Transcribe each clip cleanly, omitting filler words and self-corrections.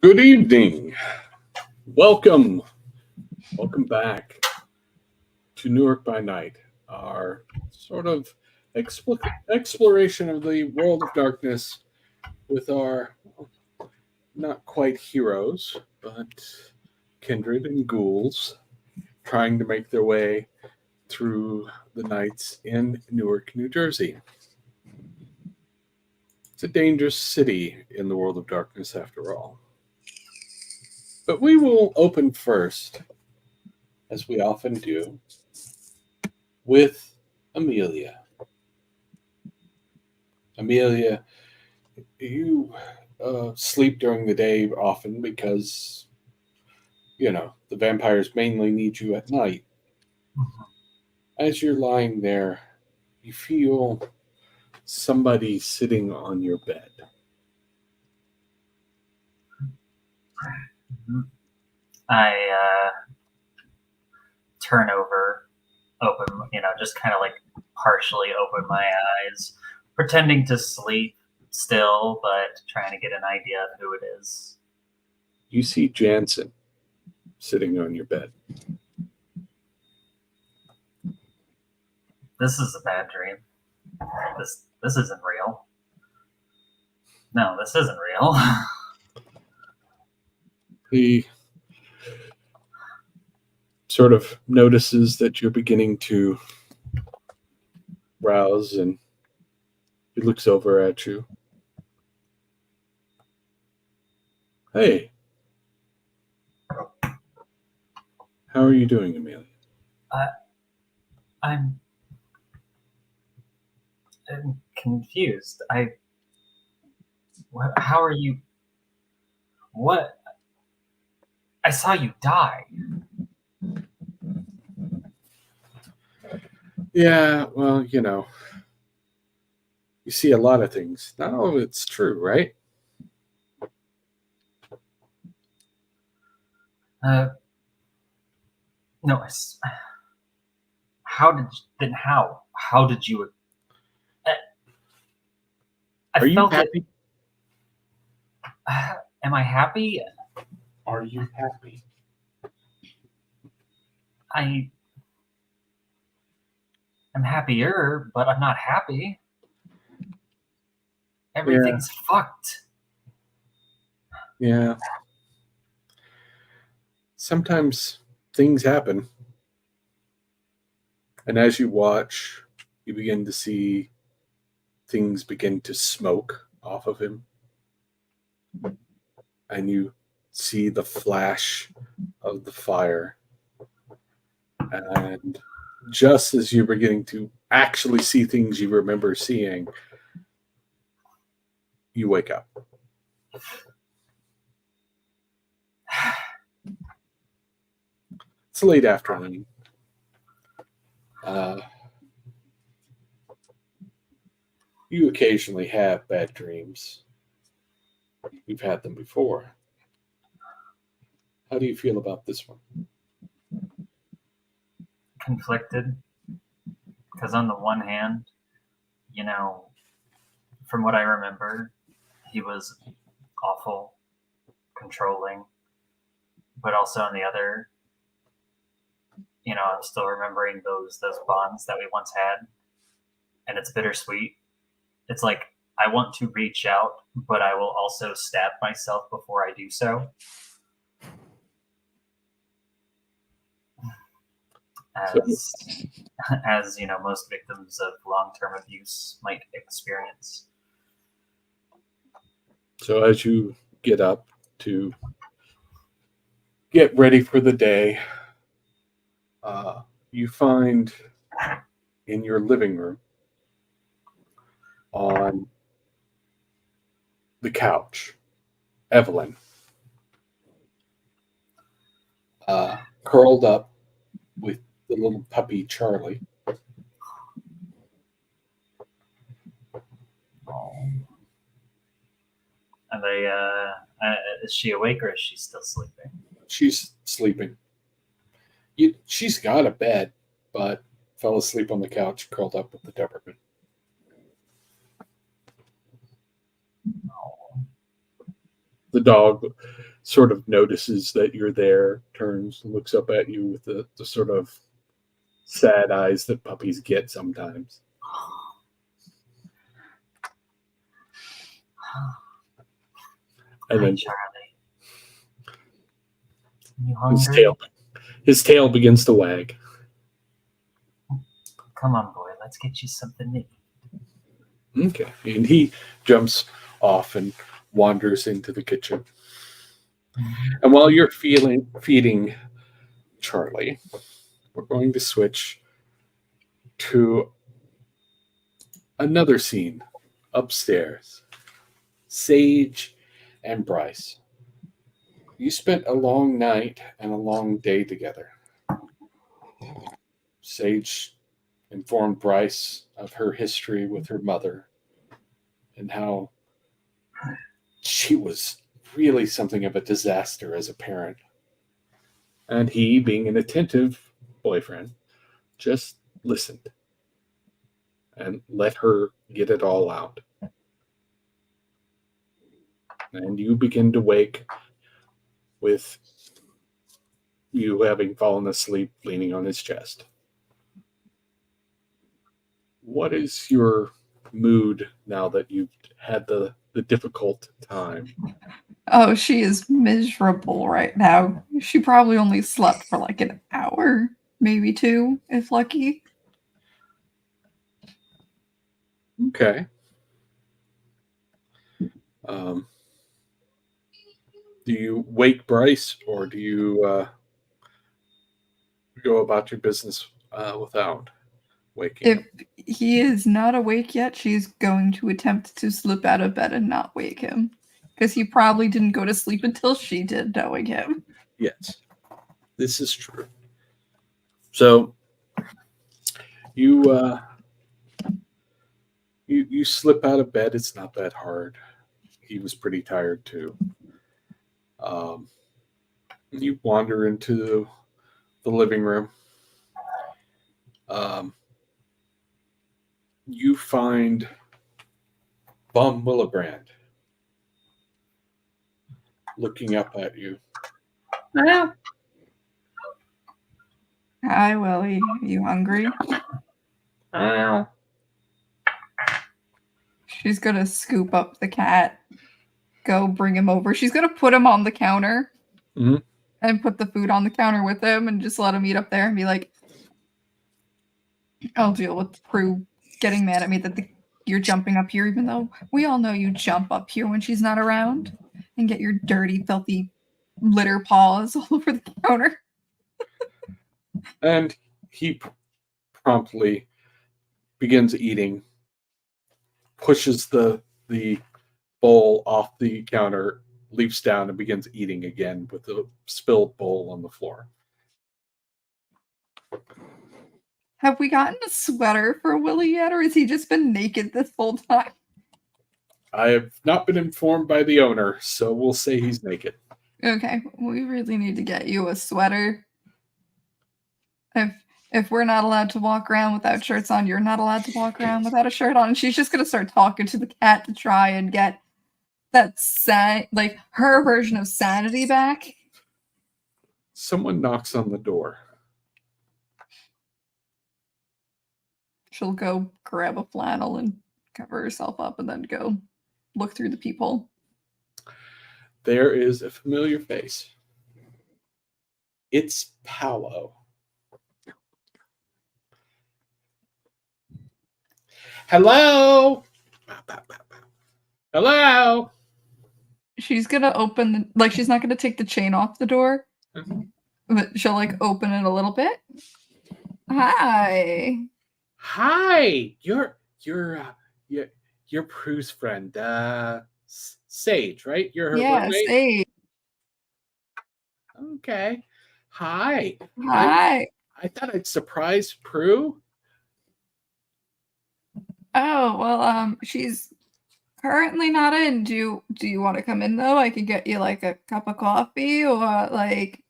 Good evening. Welcome. Welcome back to Newark by Night, our sort of exploration of the world of darkness with our not quite heroes, but kindred and ghouls trying to make their way through the nights in Newark, New Jersey. It's a dangerous city in the world of darkness, after all. But we will open first, as we often do, with Amelia. Amelia, you sleep during the day often because, the vampires mainly need you at night. As you're lying there, you feel somebody sitting on your bed. I turn over, open, just kind of like partially open my eyes, pretending to sleep still, but trying to get an idea of who it is. You see Jansen sitting on your bed. This is a bad dream. This isn't real. No, this isn't real. He sort of notices that you're beginning to rouse, and he looks over at you. Hey. How are you doing, Amelia? I'm confused. How are you? What? I saw you die. Yeah, well, you see a lot of things. Not all of it's true, right? No. How did you? Are you happy? Am I happy? Are you happy? I'm happier, but I'm not happy. Everything's fucked. Yeah. Sometimes things happen. And as you watch, you begin to see things begin to smoke off of him. And you see the flash of the fire. And just as you're beginning to actually see things you remember seeing, you wake up. It's late afternoon. You occasionally have bad dreams. You've had them before. How do you feel about this one? Conflicted. Because on the one hand, from what I remember, he was awful, controlling. But also on the other, I'm still remembering those bonds that we once had. And it's bittersweet. It's like I want to reach out, but I will also stab myself before I do so. As most victims of long-term abuse might experience. So as you get up to get ready for the day, you find in your living room on the couch Evelyn, curled up with the little puppy Charlie. And is she awake or is she still sleeping? She's sleeping. She's got a bed, but fell asleep on the couch, curled up with the Doberman. The dog sort of notices that you're there, turns, looks up at you with the sort of sad eyes that puppies get sometimes. And Hi, then Charlie. You hungry? his tail begins to wag. Come on, boy. Let's get you something to eat. Okay. And he jumps off and wanders into the kitchen. And while you're feeding Charlie, we're going to switch to another scene upstairs. Sage and Bryce. You spent a long night and a long day together. Sage informed Bryce of her history with her mother and how she was really something of a disaster as a parent. And he, being an attentive boyfriend, just listened and let her get it all out. And you begin to wake with you having fallen asleep leaning on his chest. What is your mood now that you've had the difficult time? Oh, she is miserable right now. She probably only slept for like an hour, maybe 2, if lucky. Okay. Do you wake Bryce, or do you go about your business without waking him? If he is not awake yet, she's going to attempt to slip out of bed and not wake him. Because he probably didn't go to sleep until she did, knowing him. Yes, this is true. So you you slip out of bed. It's not that hard. He was pretty tired too. You wander into the living room. You find Von Willebrand looking up at you. Hello. Hi, Willie. Are you hungry? She's gonna scoop up the cat, go bring him over. She's gonna put him on the counter and put the food on the counter with him and just let him eat up there and be like, I'll deal with Prue getting mad at me that you're jumping up here, even though we all know you jump up here when she's not around and get your dirty, filthy litter paws all over the counter. And he promptly begins eating, pushes the bowl off the counter, leaps down, and begins eating again with the spilled bowl on the floor. Have we gotten a sweater for Willie yet, or has he just been naked this whole time? I have not been informed by the owner, so we'll say he's naked. Okay, we really need to get you a sweater. If we're not allowed to walk around without shirts on, you're not allowed to walk around without a shirt on. And she's just gonna start talking to the cat to try and get that like her version of sanity back. Someone knocks on the door. She'll go grab a flannel and cover herself up and then go look through the peephole. There is a familiar face. It's Paolo. Hello? Hello? She's gonna open, like, she's not gonna take the chain off the door, but she'll, like, open it a little bit. Hi. Hi. You're Prue's friend, Sage, right? You're her roommate? Sage. Okay. Hi. Hi. I thought I'd surprise Prue. Oh, well, she's currently not in. Do you want to come in, though? I could get you, like, a cup of coffee or, like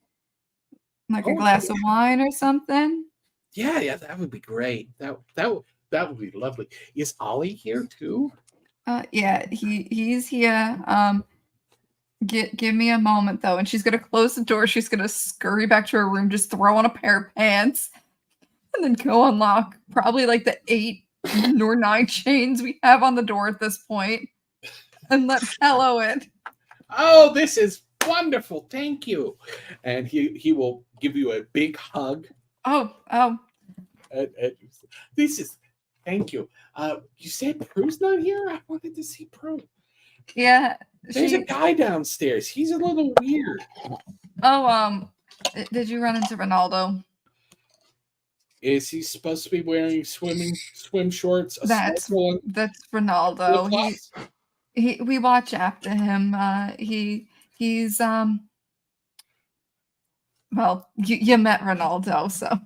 a glass of wine or something. Yeah, that would be great. That would be lovely. Is Ollie here too? Yeah, he's here. Give me a moment though, and she's gonna close the door. She's gonna scurry back to her room, just throw on a pair of pants, and then go unlock probably like the 8 or 9 chains we have on the door at this point, and let Hello in. Oh, this is wonderful. Thank you. And he will give you a big hug. Oh. This is thank you. You said Prue's not here? I wanted to see Prue. Yeah. There's a guy downstairs. He's a little weird. Oh, did you run into Ronaldo? Is he supposed to be wearing swim shorts? That's Ronaldo. We watch after him. He's well, you met Ronaldo, so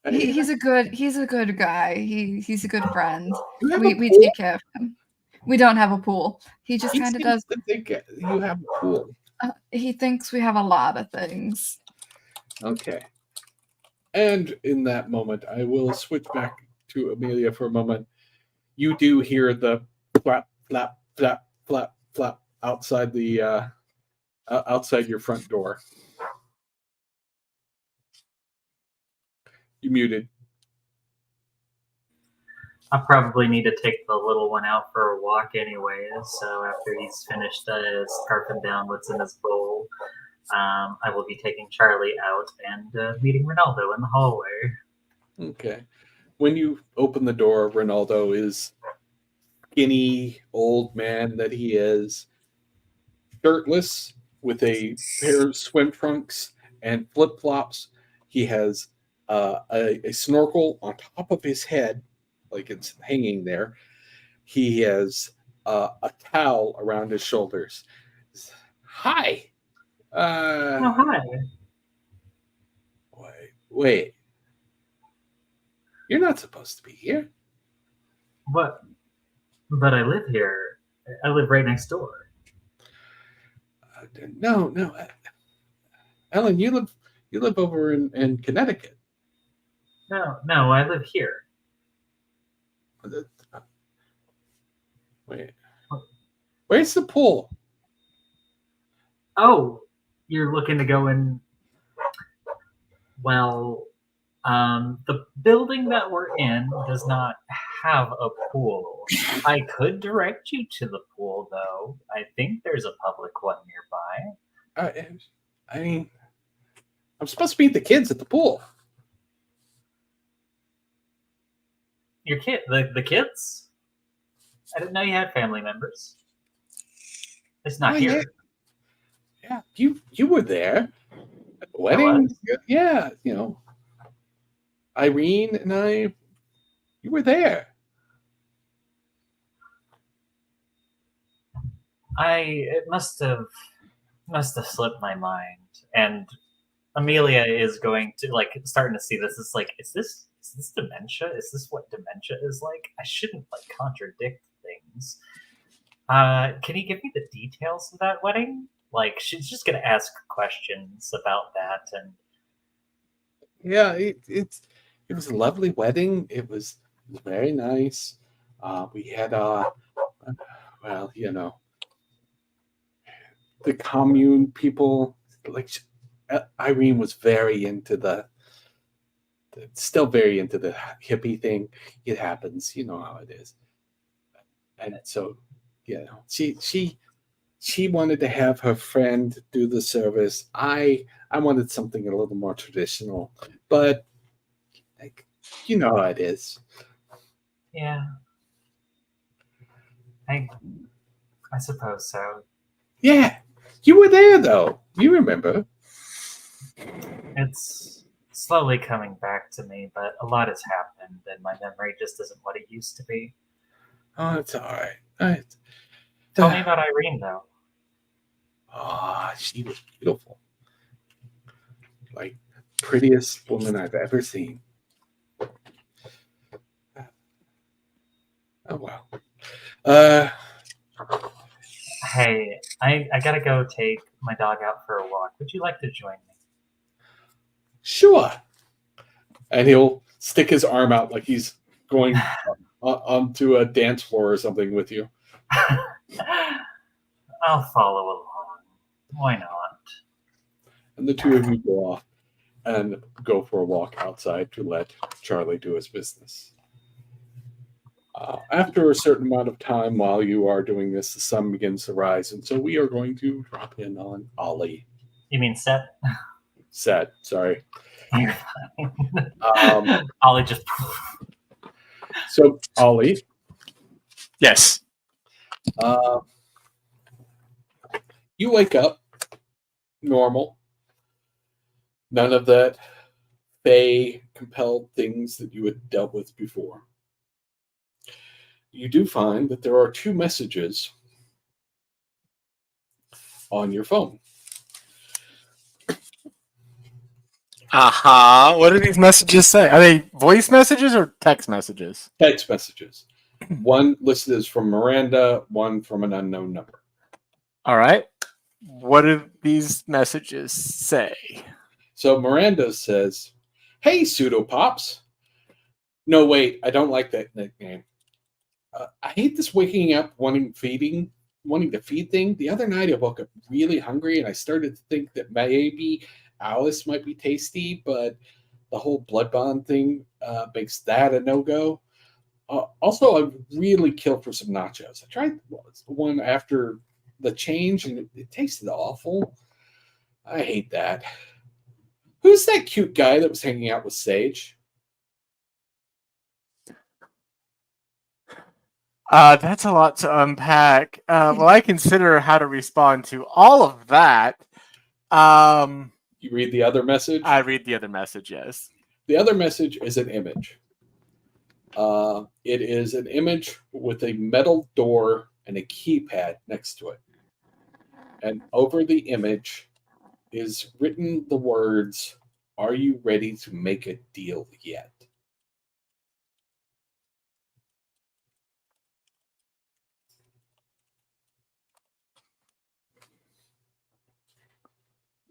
he's a good guy. He's a good friend. We take care of him. We don't have a pool. He just kind of does. Think you have a pool. He thinks we have a lot of things. Okay. And in that moment, I will switch back to Amelia for a moment. You do hear the flap, flap, flap, flap, flap outside the outside your front door. You muted. I probably need to take the little one out for a walk anyway. So after he's finished scarfing down what's in his bowl, I will be taking Charlie out and meeting Ronaldo in the hallway. Okay. When you open the door, Ronaldo is skinny old man that he is, shirtless with a pair of swim trunks and flip flops. He has a snorkel on top of his head, like it's hanging there. He has a towel around his shoulders. Hi. Hi. Wait. You're not supposed to be here. What? But I live here. I live right next door. No. Ellen, you live over in Connecticut. No, I live here. Wait. Where's the pool? Oh, you're looking to go in. Well, the building that we're in does not have a pool. I could direct you to the pool, though. I think there's a public one nearby. I mean, I'm supposed to meet the kids at the pool. Your kid, the kids? I didn't know you had family members. It's not here. Yeah, you were there at the wedding. Yeah, Irene and I. You were there. It must have slipped my mind. And Amelia is going to starting to see this. It's like, is this dementia? Is this what dementia is like? I shouldn't contradict things. Can you give me the details of that wedding? She's just gonna ask questions about that, and yeah, it was a lovely wedding. It was very nice. We had the commune people. Irene was very into still very into the hippie thing. It happens, you know how it is. And so, she wanted to have her friend do the service. I wanted something a little more traditional, but you know how it is. Yeah, I suppose so. Yeah, you were there though. You remember? It's slowly coming back to me, but a lot has happened, and my memory just isn't what it used to be. Oh, it's all right. Tell me about Irene, though. Oh, she was beautiful. Prettiest woman I've ever seen. Oh, wow. Hey, I gotta go take my dog out for a walk. Would you like to join me? Sure. And he'll stick his arm out like he's going onto a dance floor or something with you. I'll follow along. Why not? And the two of you go off and go for a walk outside to let Charlie do his business. After a certain amount of time while you are doing this, the sun begins to rise, and so we are going to drop in on Ollie. You mean set? Set, sorry. You're fine. Ollie just. So, Ollie, Yes. you wake up normal. None of that Fae compelled things that you had dealt with before. You do find that there are 2 messages on your phone. What do these messages say? Are they voice messages or text messages? Text messages. One listed as from Miranda, one from an unknown number. All right. What do these messages say? So Miranda says, "Hey, Pseudopops." No, wait, I don't like that nickname. I hate this waking up wanting to feed thing. The other night I woke up really hungry and I started to think that maybe Alice might be tasty, but the whole blood bond thing makes that a no-go. Also, I really killed for some nachos. I tried one after the change and it tasted awful. I hate that. Who's that cute guy that was hanging out with Sage? That's a lot to unpack. Well, I consider how to respond to all of that. You read the other message? I read the other message, yes. The other message is an image. It is an image with a metal door and a keypad next to it. And over the image is written the words, "Are you ready to make a deal yet?"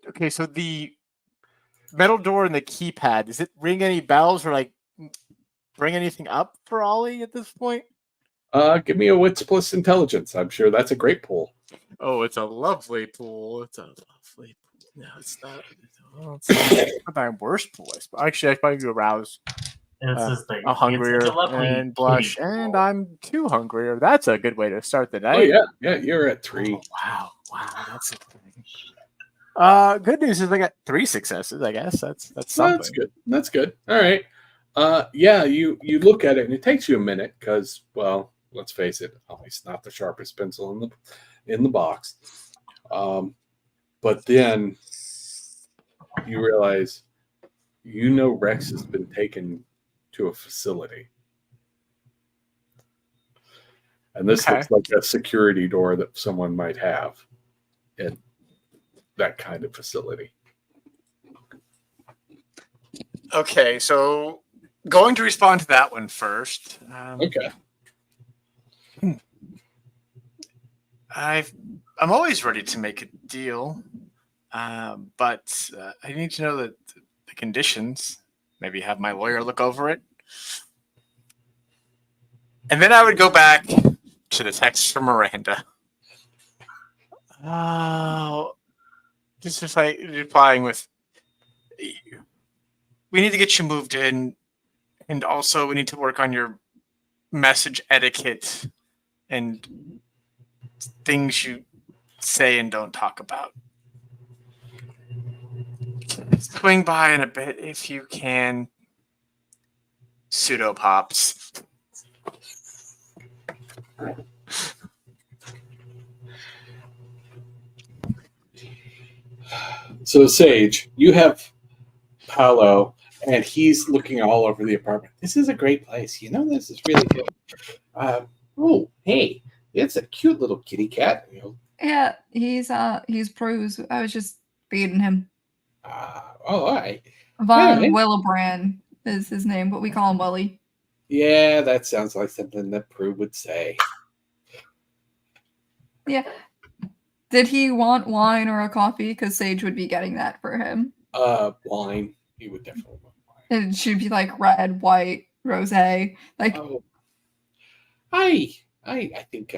Okay, so the metal door and the keypad, does it ring any bells or like bring anything up for Ollie at this point? Give me a wits plus intelligence. I'm sure that's a great pull. Oh, it's a lovely pool. It's a lovely pool. No, it's not. Oh, it's not my worst pool. Actually, I probably arouse This is the. a hungrier it's a lovely and blush, kitty and pool. I'm too hungrier. That's a good way to start the day. Oh yeah, you're at 3. Oh, wow, that's a thing. Good news is I got 3 successes. I guess that's something. That's good. That's good. All right. Yeah, you look at it and it takes you a minute because, well, let's face it, Ollie's not the sharpest pencil in the box. But then you realize, Rex has been taken to a facility. And this looks like a security door that someone might have in that kind of facility. Okay, so going to respond to that one first. Okay. I'm always ready to make a deal, but I need to know the conditions. Maybe have my lawyer look over it. And then I would go back to the text from Miranda. Just like replying with, we need to get you moved in, and also we need to work on your message etiquette and things you say and don't talk about. Swing by in a bit if you can. Pseudopops. So, Sage, you have Paolo, and he's looking all over the apartment. This is a great place. This is really good. Oh, hey, it's a cute little kitty cat. Yeah, he's Pruse. I was just feeding him. All right. Von Yeah, Willebrand is his name, but we call him Willie. Yeah, that sounds like something that Prue would say. Yeah. Did he want wine or a coffee? Because Sage would be getting that for him. Wine. He would definitely want wine. It should be like red, white, rosé. Like, I think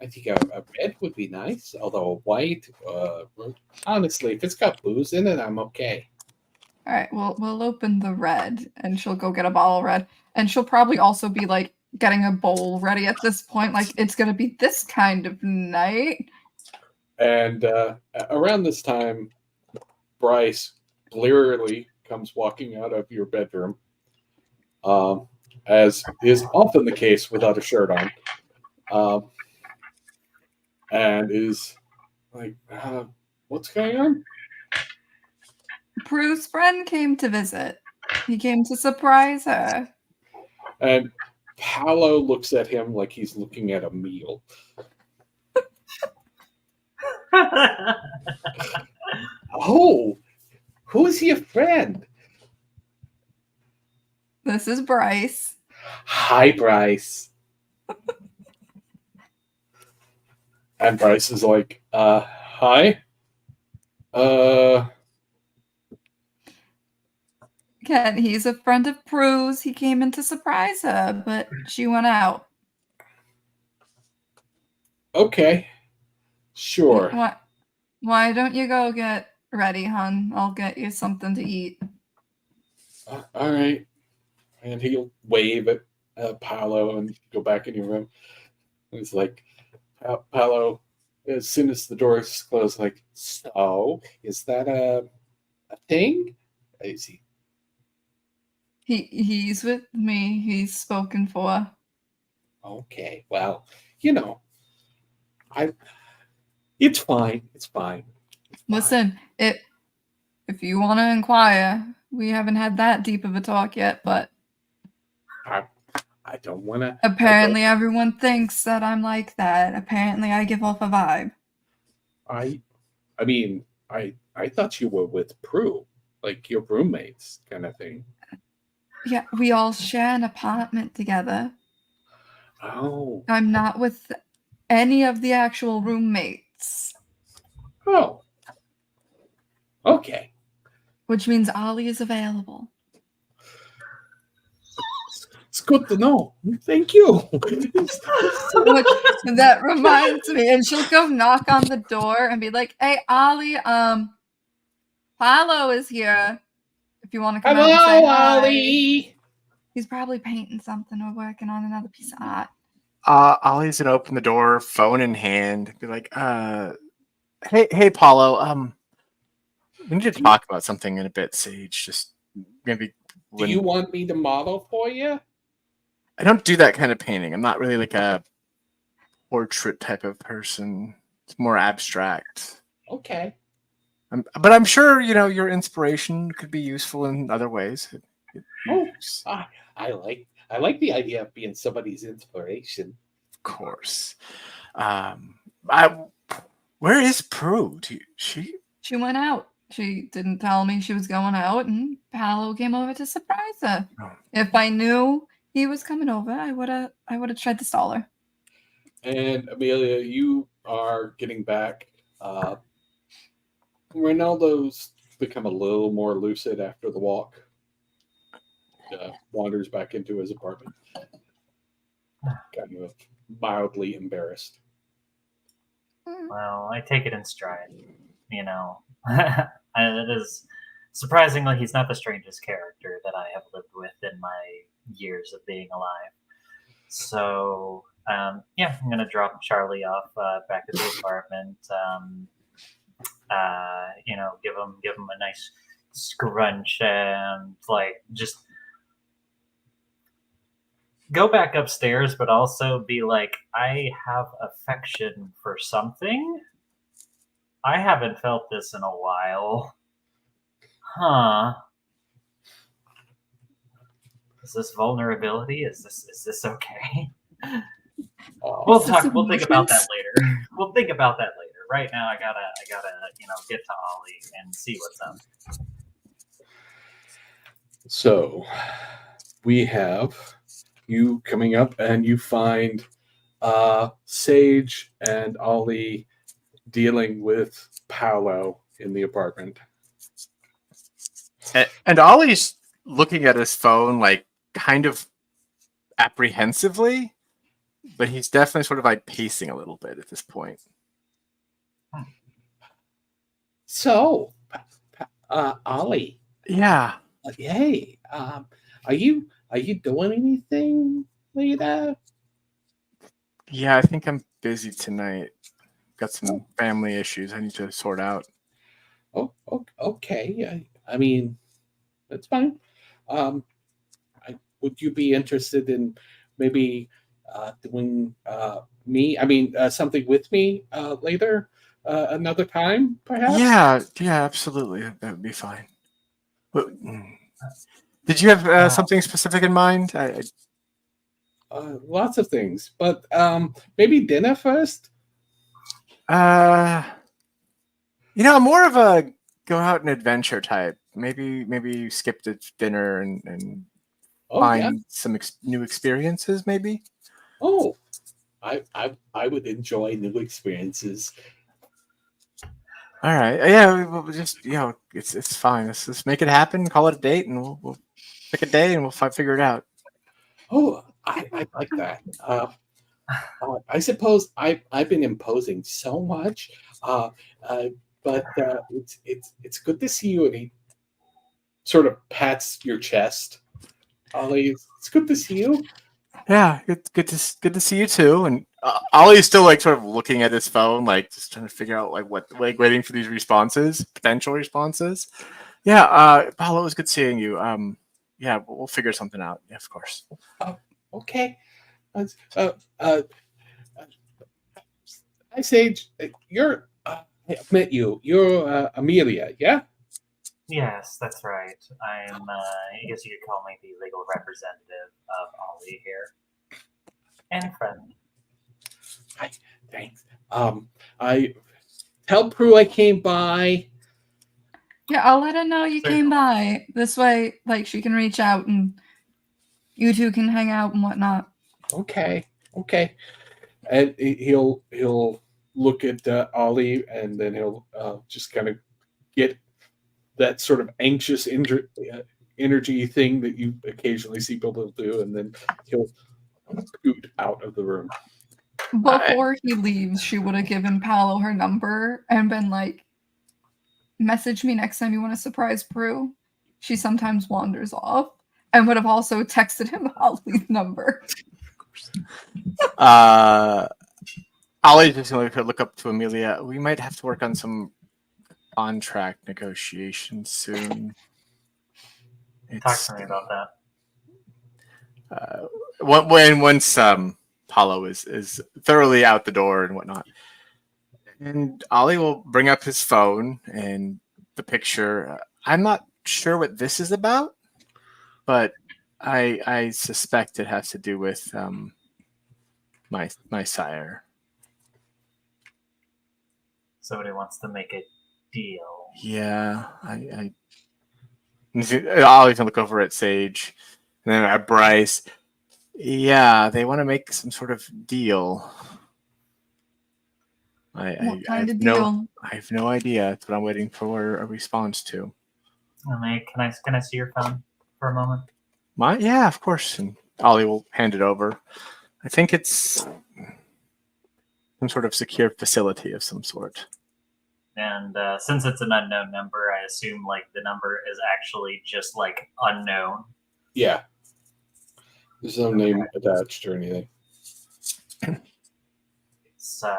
I think a red would be nice, although a white, honestly, if it's got booze in it, I'm okay. All right, we'll open the red, and she'll go get a bottle of red, and she'll probably also be like getting a bowl ready at this point. Like it's gonna be this kind of night. And around this time, Bryce blearily comes walking out of your bedroom, as is often the case without a shirt on, and is like, what's going on? Prue's friend came to visit. He came to surprise her. And Paolo looks at him like he's looking at a meal. Oh, who is your friend? This is Bryce. Hi, Bryce. And Bryce is like, hi. Ken, he's a friend of Prue's. He came in to surprise her, but she went out. Okay. Sure. Why don't you go get ready, hon? I'll get you something to eat. All right. And he'll wave at Paolo and go back in your room. And he's like, Paolo, as soon as the door is closed, like, so is that a thing? Is he? He's with me. He's spoken for. Okay. Well, you know, it's fine. It's fine. Listen, if you want to inquire, we haven't had that deep of a talk yet, but I don't want to. apparently everyone thinks that I'm like that. Apparently I give off a vibe. I mean, I thought you were with Prue, like your roommates kind of thing. Yeah, we all share an apartment together. Oh. I'm not with any of the actual roommates. Oh. Okay. Which means Ollie is available. It's good to know. Thank you. That reminds me, and she'll go knock on the door and be like, "Hey, Ollie, Paolo is here. If you want to come out and say hi." Ollie. He's probably painting something or working on another piece of art. Ollie's gonna open the door, phone in hand, be like, hey, Paulo, we need to talk about something in a bit, Sage. Just maybe. Do you want me to model for you? I don't do that kind of painting. I'm not really like a portrait type of person. It's more abstract. Okay. But I'm sure your inspiration could be useful in other ways. I like the idea of being somebody's inspiration. Of course. Where is Prue? She went out. She didn't tell me she was going out, and Paolo came over to surprise her. Oh. If I knew he was coming over, I would have tried to stall her. And Amelia, you are getting back. Ronaldo's become a little more lucid after the walk. Wanders back into his apartment. Kind of mildly embarrassed. Well, I take it in stride. It is surprisingly he's not the strangest character that I have lived with in my years of being alive. So I'm gonna drop Charlie off back at the apartment. Give him a nice scrunch and just go back upstairs, but also be like, I have affection for something. I haven't felt this in a while. Huh. Is this vulnerability? Is this okay? We'll think about that later. We'll think about that later. Right now I gotta get to Ollie and see what's up. So we have you coming up and you find Sage and Ollie dealing with Paolo in the apartment. And Ollie's looking at his phone kind of apprehensively. but he's definitely sort of like pacing a little bit at this point. So, Ollie, Yeah. hey, are you doing anything later? Yeah, I think I'm busy tonight. Got some family issues I need to sort out. Oh, okay. I mean, that's fine. Would you be interested in maybe doing something with me later, another time, perhaps? Yeah, absolutely. That would be fine. Did you have something specific in mind? Lots of things, but maybe dinner first. I'm more of a go out and adventure type. Maybe skip the dinner and find some new experiences. Maybe. Oh, I would enjoy new experiences. All right. Yeah. We'll just it's fine. Let's just make it happen. Call it a date, and we'll pick a day, and we'll figure it out. Oh, I like that. I suppose I've been imposing so much, but it's good to see you. And he sort of pats your chest. Ollie, it's good to see you. Yeah, good to see you too. And Ollie's still like sort of looking at his phone, like just trying to figure out waiting for these potential responses. Yeah, Paulo, it was good seeing you. Yeah, we'll figure something out. Yeah, of course. Okay. Hi, Sage. I've met you. You're Amelia, yeah? Yes, that's right. I'm, I guess you could call me the legal representative of Ollie here. And friend. Hi, thanks. I tell Prue I came by. Yeah, I'll let her know you came by. This way, like, she can reach out and you two can hang out and whatnot. Okay. And he'll look at Ollie, and then he'll just kind of get that sort of anxious energy thing that you occasionally see people do, and then he'll scoot out of the room. Before he leaves, she would have given Paolo her number and been like, message me next time you want to surprise Prue. She sometimes wanders off. And would have also texted him Ollie's number. Ollie's just going to look up to Amelia. We might have to work on some contract negotiations soon. Talk to me about that. Once Paulo is thoroughly out the door and whatnot, and Ollie will bring up his phone and the picture. I'm not sure what this is about, but I suspect it has to do with my sire. Somebody wants to make a deal. Yeah, Ollie's gonna look over at Sage, and then at Bryce. Yeah, they want to make some sort of deal. What kind of deal? I have no idea. That's what I'm waiting for a response to. Can I see your phone for a moment? Yeah, of course. And Ollie will hand it over. I think it's some sort of secure facility of some sort. And since it's an unknown number, I assume like the number is actually just like unknown. Yeah. There's no name attached or anything. So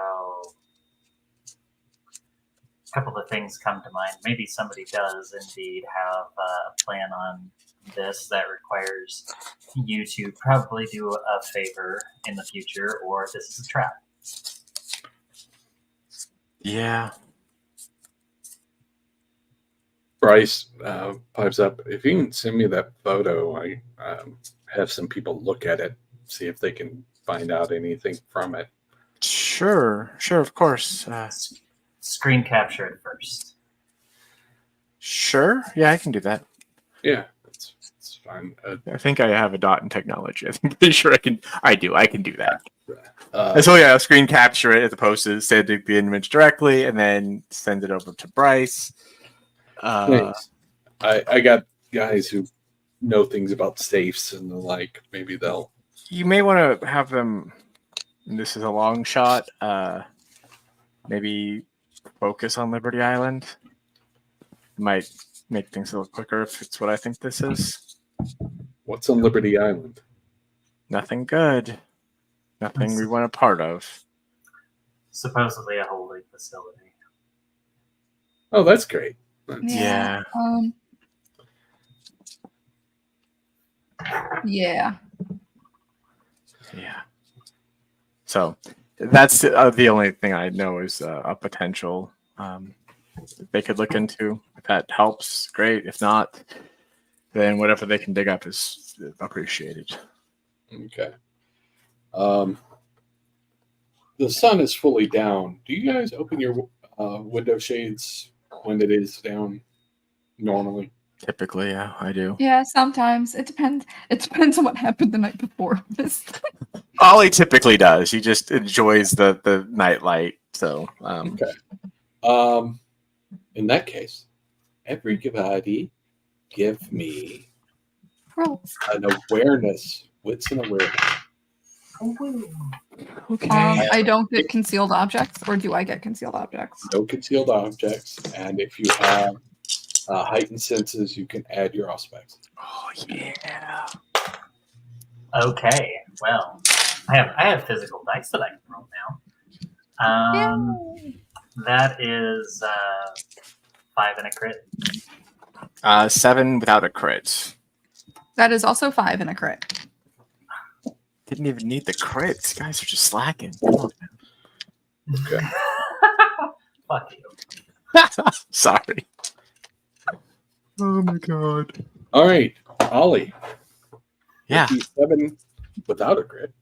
a couple of things come to mind. Maybe somebody does indeed have a plan on this that requires you to probably do a favor in the future, or this is a trap. Yeah. Bryce pipes up. If you can send me that photo, I have some people look at it, see if they can find out anything from it. Sure, of course. Screen capture it first. Sure, yeah, I can do that. Yeah, it's fine. I think I have a dot in technology. I'm pretty sure I can do that. Uh, So yeah, I'll screen capture it as opposed to sending the image directly and then send it over to Bryce. Thanks. I got guys who know things about safes and the like. Maybe they'll. You may want to have them and this is a long shot, maybe focus on Liberty Island. Might make things a little quicker if it's what I think this is. What's on Liberty Island? Nothing good. Nothing we want a part of. Supposedly a holding facility. Oh, that's great. Yeah. Yeah. Yeah. So that's the only thing I know is a potential they could look into. If that helps, great. If not, then whatever they can dig up is appreciated. Okay. The sun is fully down. Do you guys open your window shades when it is down normally? Typically, yeah, I do. Yeah, sometimes. It depends. It depends on what happened the night before. Ollie typically does. He just enjoys the night light. So Okay. In that case, everybody give me Rolls. an awareness. Wits and awareness. okay. I don't get concealed objects, or do I get concealed objects? No concealed objects. And if you have heightened senses, you can add your aspects. Oh yeah. Okay, well, I have physical dice that I can roll now. Yay. That is 5 and a crit. 7 without a crit. That is also 5 and a crit. Didn't even need the crit. These guys are just slacking. Come on. Okay. Fuck you. Sorry. Oh my god. All right, Ollie. Yeah. 7 without a crit.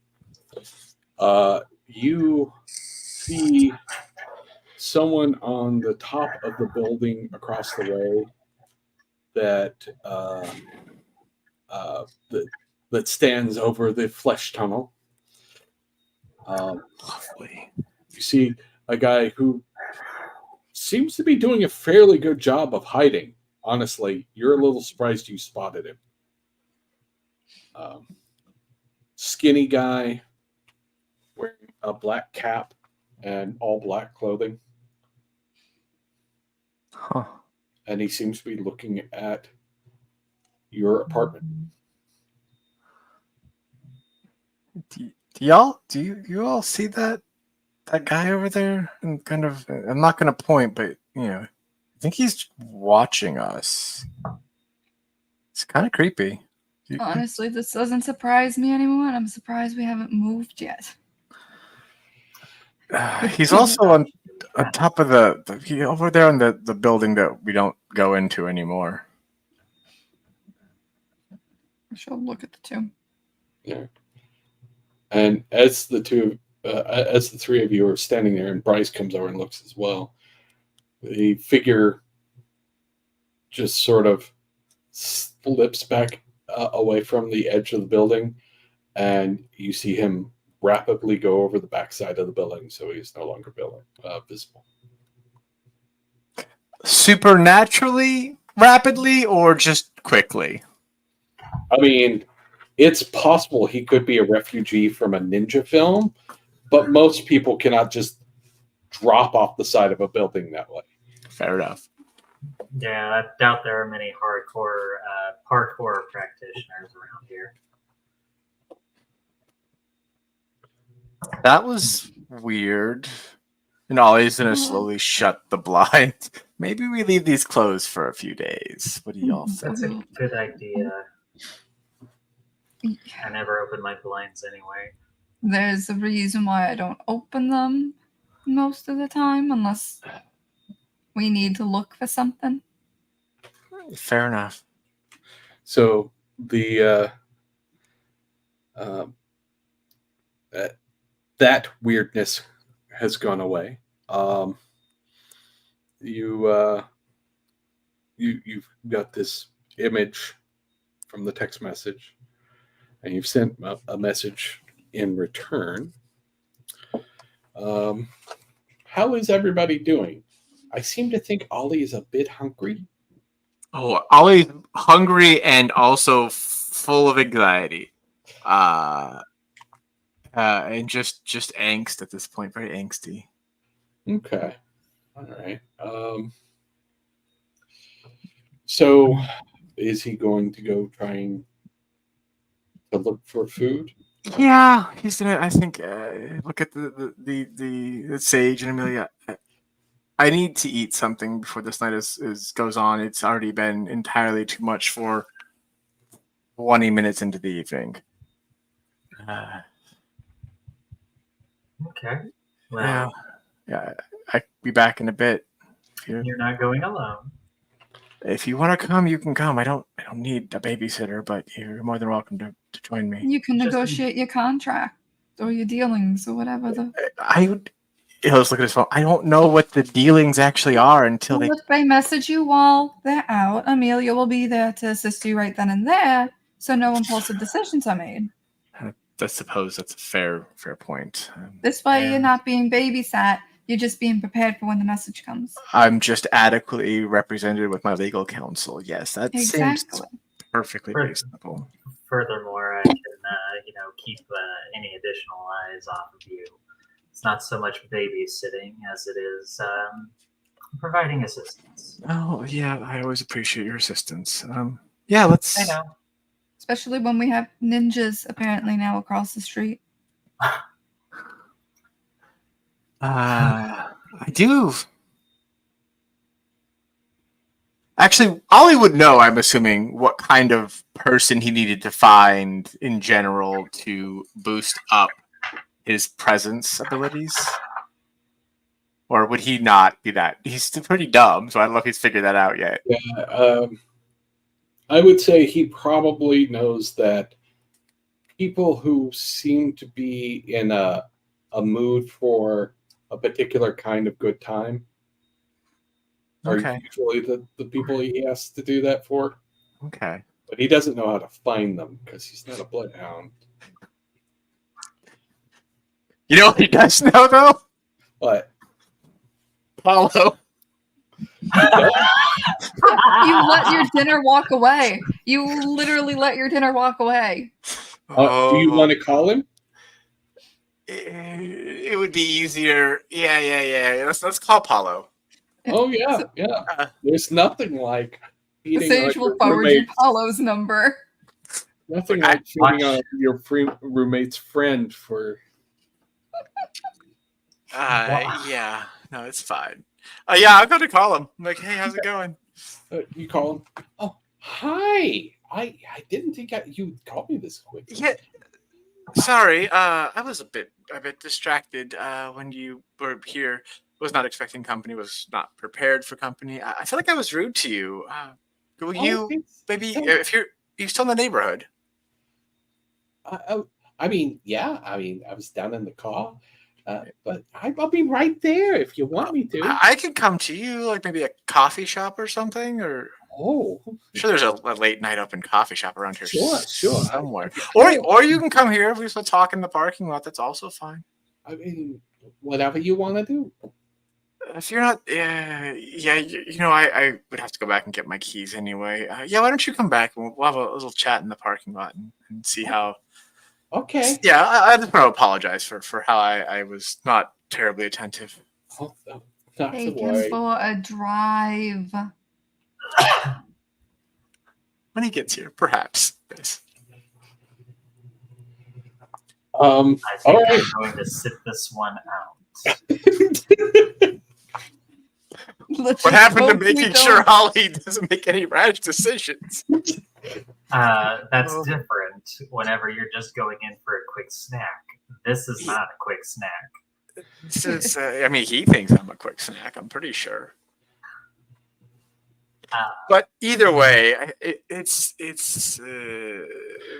You see someone on the top of the building across the way that stands over the flesh tunnel. Lovely. You see a guy who seems to be doing a fairly good job of hiding. Honestly, you're a little surprised you spotted him. Skinny guy wearing a black cap and all black clothing. Huh. And he seems to be looking at your apartment. Do you all see that guy over there? And kind of, I'm not going to point, but I think he's watching us. It's kind of creepy. Honestly, this doesn't surprise me anymore, and I'm surprised we haven't moved yet. He's also on top of over there on the building that we don't go into anymore. I shall look at the two. Yeah. And as the three of you are standing there, and Bryce comes over and looks as well, the figure just sort of slips back away from the edge of the building, and you see him rapidly go over the backside of the building, so he's no longer visible. Supernaturally, rapidly, or just quickly? I mean, it's possible he could be a refugee from a ninja film, but most people cannot just drop off the side of a building that way. Fair enough. Yeah, I doubt there are many hardcore parkour practitioners around here. That was weird. And Ollie's gonna slowly shut the blind. Maybe we leave these closed for a few days. What do y'all think? That's a good idea. I never open my blinds anyway. There's a reason why I don't open them most of the time, unless we need to look for something. Fair enough. So that weirdness has gone away. You've got this image from the text message, and you've sent a message in return. How is everybody doing? I seem to think Ollie is a bit hungry. Oh, Ollie's hungry and also full of anxiety. And just angst at this point, very angsty. Okay. All right. So is he going to go trying to look for food? Yeah, he's gonna. I think look at the sage and Amelia. I need to eat something before this night is goes on. It's already been entirely too much for 20 minutes into the evening. Okay. Yeah, Well, yeah. I'll be back in a bit. you're not going alone. If you want to come, you can come. I don't need a babysitter, but you're more than welcome to join me. You can Just- negotiate your contract or your dealings or whatever. I would. Let's look at his phone. I don't know what the dealings actually are until Well, if they message you while they're out, Amelia will be there to assist you right then and there, so no impulsive decisions are made. I suppose that's a fair point. This way, you're and not being babysat. You're just being prepared for when the message comes. I'm just adequately represented with my legal counsel. Yes, that seems Exactly. perfectly Right. reasonable. Furthermore, I can, keep any additional eyes off of you. It's not so much babysitting as it is providing assistance. Oh yeah, I always appreciate your assistance. Yeah, let's. I know. Especially when we have ninjas apparently now across the street. I do. Actually, Ollie would know, I'm assuming, what kind of person he needed to find in general to boost up his presence abilities. Or would he not be that? He's still pretty dumb, so I don't know if he's figured that out yet. Yeah. I would say he probably knows that people who seem to be in a mood for a particular kind of good time are Okay. usually the people he has to do that for. Okay. But he doesn't know how to find them because he's not a bloodhound. You know what he does know, though? But Paulo. You let your dinner walk away. You literally let your dinner walk away. do you want to call him? It would be easier. Yeah. Let's call Paulo. Oh yeah, yeah. There's nothing like The feeding sage on will your forward you roommate's- Paulo's number. Nothing like feeding on your roommate's friend for. Yeah. No, it's fine. Yeah, I'm gonna call him. I'm like, hey, how's it going? You call him. Oh, hi. I didn't think you'd call me this quick. Yeah. Sorry, I was a bit distracted when you were here. Was not expecting company. Was not prepared for company. I feel like I was rude to you. Will you maybe if you're still in the neighborhood? I mean, yeah. I mean, I was down in the car, but I'll be right there if you want me to. I could come to you, like maybe a coffee shop or something, or Oh, I'm sure there's a late night open coffee shop around here Sure. somewhere. Or you can come here if we still talk in the parking lot. That's also fine. I mean, whatever you want to do. If you're not, I would have to go back and get my keys anyway. Why don't you come back and we'll have a little chat in the parking lot and see how. Okay. Yeah, I just want to apologize for how I was not terribly attentive. Oh, not to Take him worry. for a drive. When he gets here, perhaps. Yes. I All think right. I'm going to sit this one out. Let's What just happened to hope we making don't- sure Holly doesn't make any rash decisions? That's Oh. different whenever you're just going in for a quick snack. This is not a quick snack. This is, he thinks I'm a quick snack. I'm pretty sure. But either way, it's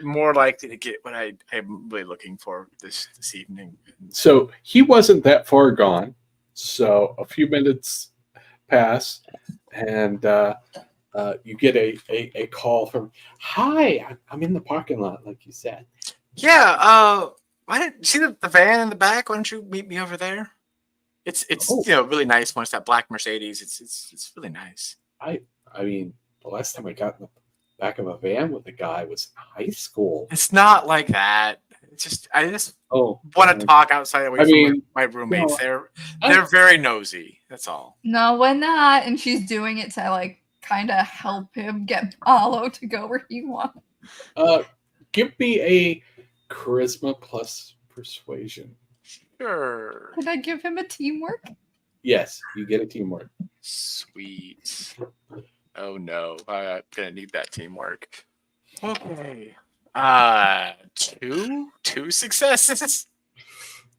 more likely to get what I'm really looking for this evening. So he wasn't that far gone. So a few minutes pass, and you get a call from, "Hi, I'm in the parking lot," like you said. Yeah. Why didn't you see the van in the back? Why don't you meet me over there? It's really nice. When it's that black Mercedes, it's really nice. I mean, the last time I got in the back of a van with a guy was in high school. It's not like that. I just Oh, want to talk outside away I from mean, my roommates. no, They're very nosy. That's all. No, we're not. And she's doing it to like kind of help him get Paulo to go where he wants. Give me a charisma plus persuasion. Sure. Could I give him a teamwork? Yes, you get a teamwork. Sweet. Oh no, I'm gonna need that teamwork. Okay. Two successes.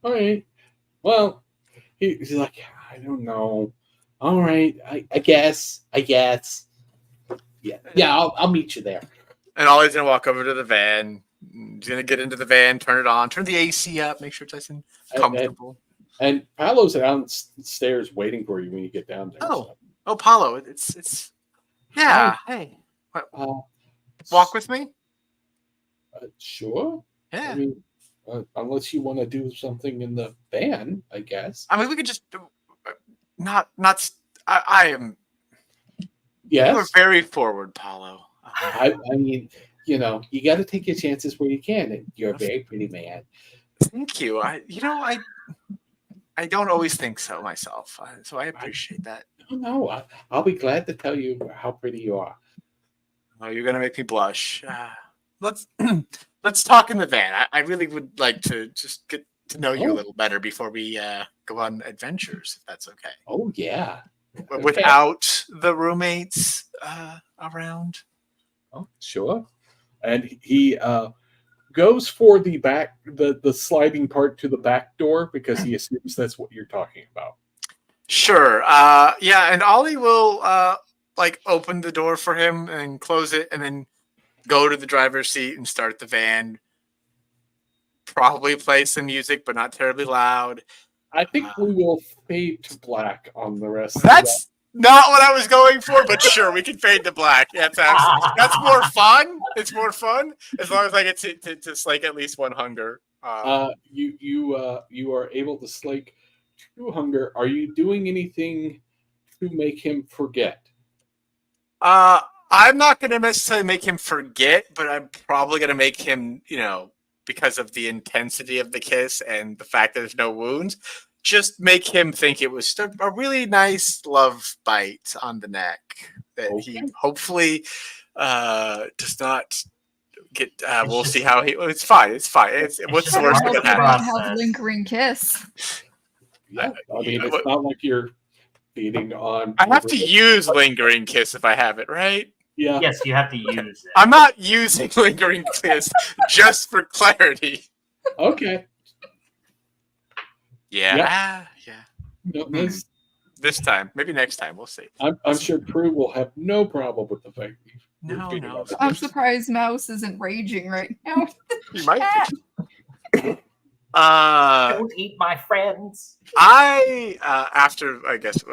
All right. Well, he's like, I don't know. All right, I guess. Yeah. I'll meet you there. And Ollie's gonna walk over to the van. He's gonna get into the van, turn it on, turn the AC up, make sure it's nice and comfortable. And Paolo's downstairs waiting for you when you get down there. Oh, Paulo, it's yeah. Hey, walk with me. Sure. Yeah. I mean, unless you want to do something in the van, I guess. I mean, we could just not. I am. Yes. You are very forward, Paulo. I mean, you got to take your chances where you can, and you're a very pretty man. Thank you. I don't always think so myself, so I appreciate that. No, I'll be glad to tell you how pretty you are. Oh, you're gonna make me blush. Let's talk in the van. I really would like to just get to know you a little better before we go on adventures, if that's okay. Oh yeah. Without the roommates around. Oh, sure. And he goes for the sliding part to the back door because he assumes that's what you're talking about. Sure. Yeah, and Ollie will open the door for him and close it, and then go to the driver's seat and start the van. Probably play some music, but not terribly loud. I think we will fade to black on the rest. That's not what I was going for, but sure, we can fade to black. Yeah, that's more fun. It's more fun as long as I get to slake at least one hunger. You are able to slake 2 hunger. Are you doing anything to make him forget? I'm not going to necessarily make him forget, but I'm probably going to make him, because of the intensity of the kiss and the fact that there's no wounds, just make him think it was a really nice love bite on the neck that he hopefully does not get. We'll see how he. It's fine. What's the worst that I hope you can happen? don't have lingering kiss. Yeah, I mean, it's not like you're feeding on. I have to use lingering kiss if I have it, right? Yeah. Yes, you have to use it. I'm not using lingering kiss just for clarity. Okay. Yeah. No, This time, maybe next time, we'll see. I'm sure Prue will have no problem with the fact. No. I'm surprised Mouse isn't raging right now. You might be. Don't eat my friends. After I guess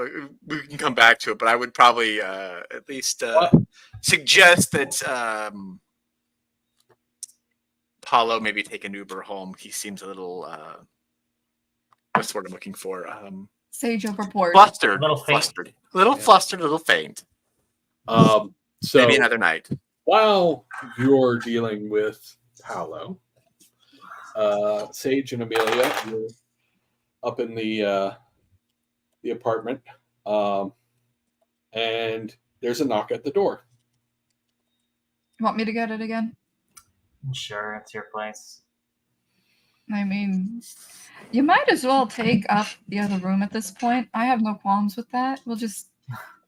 we can come back to it, but I would probably at least suggest that Paulo maybe take an Uber home. He seems a little what's the word I'm looking for? Sage overboard. Flustered, Flustered. flustered, a little faint. So Maybe another night. while you're dealing with Paolo, Sage and Amelia, you're up in the apartment, and there's a knock at the door. You want me to get it again? Sure, it's your place. I mean, you might as well take up the other room at this point. I have no qualms with that. We'll just...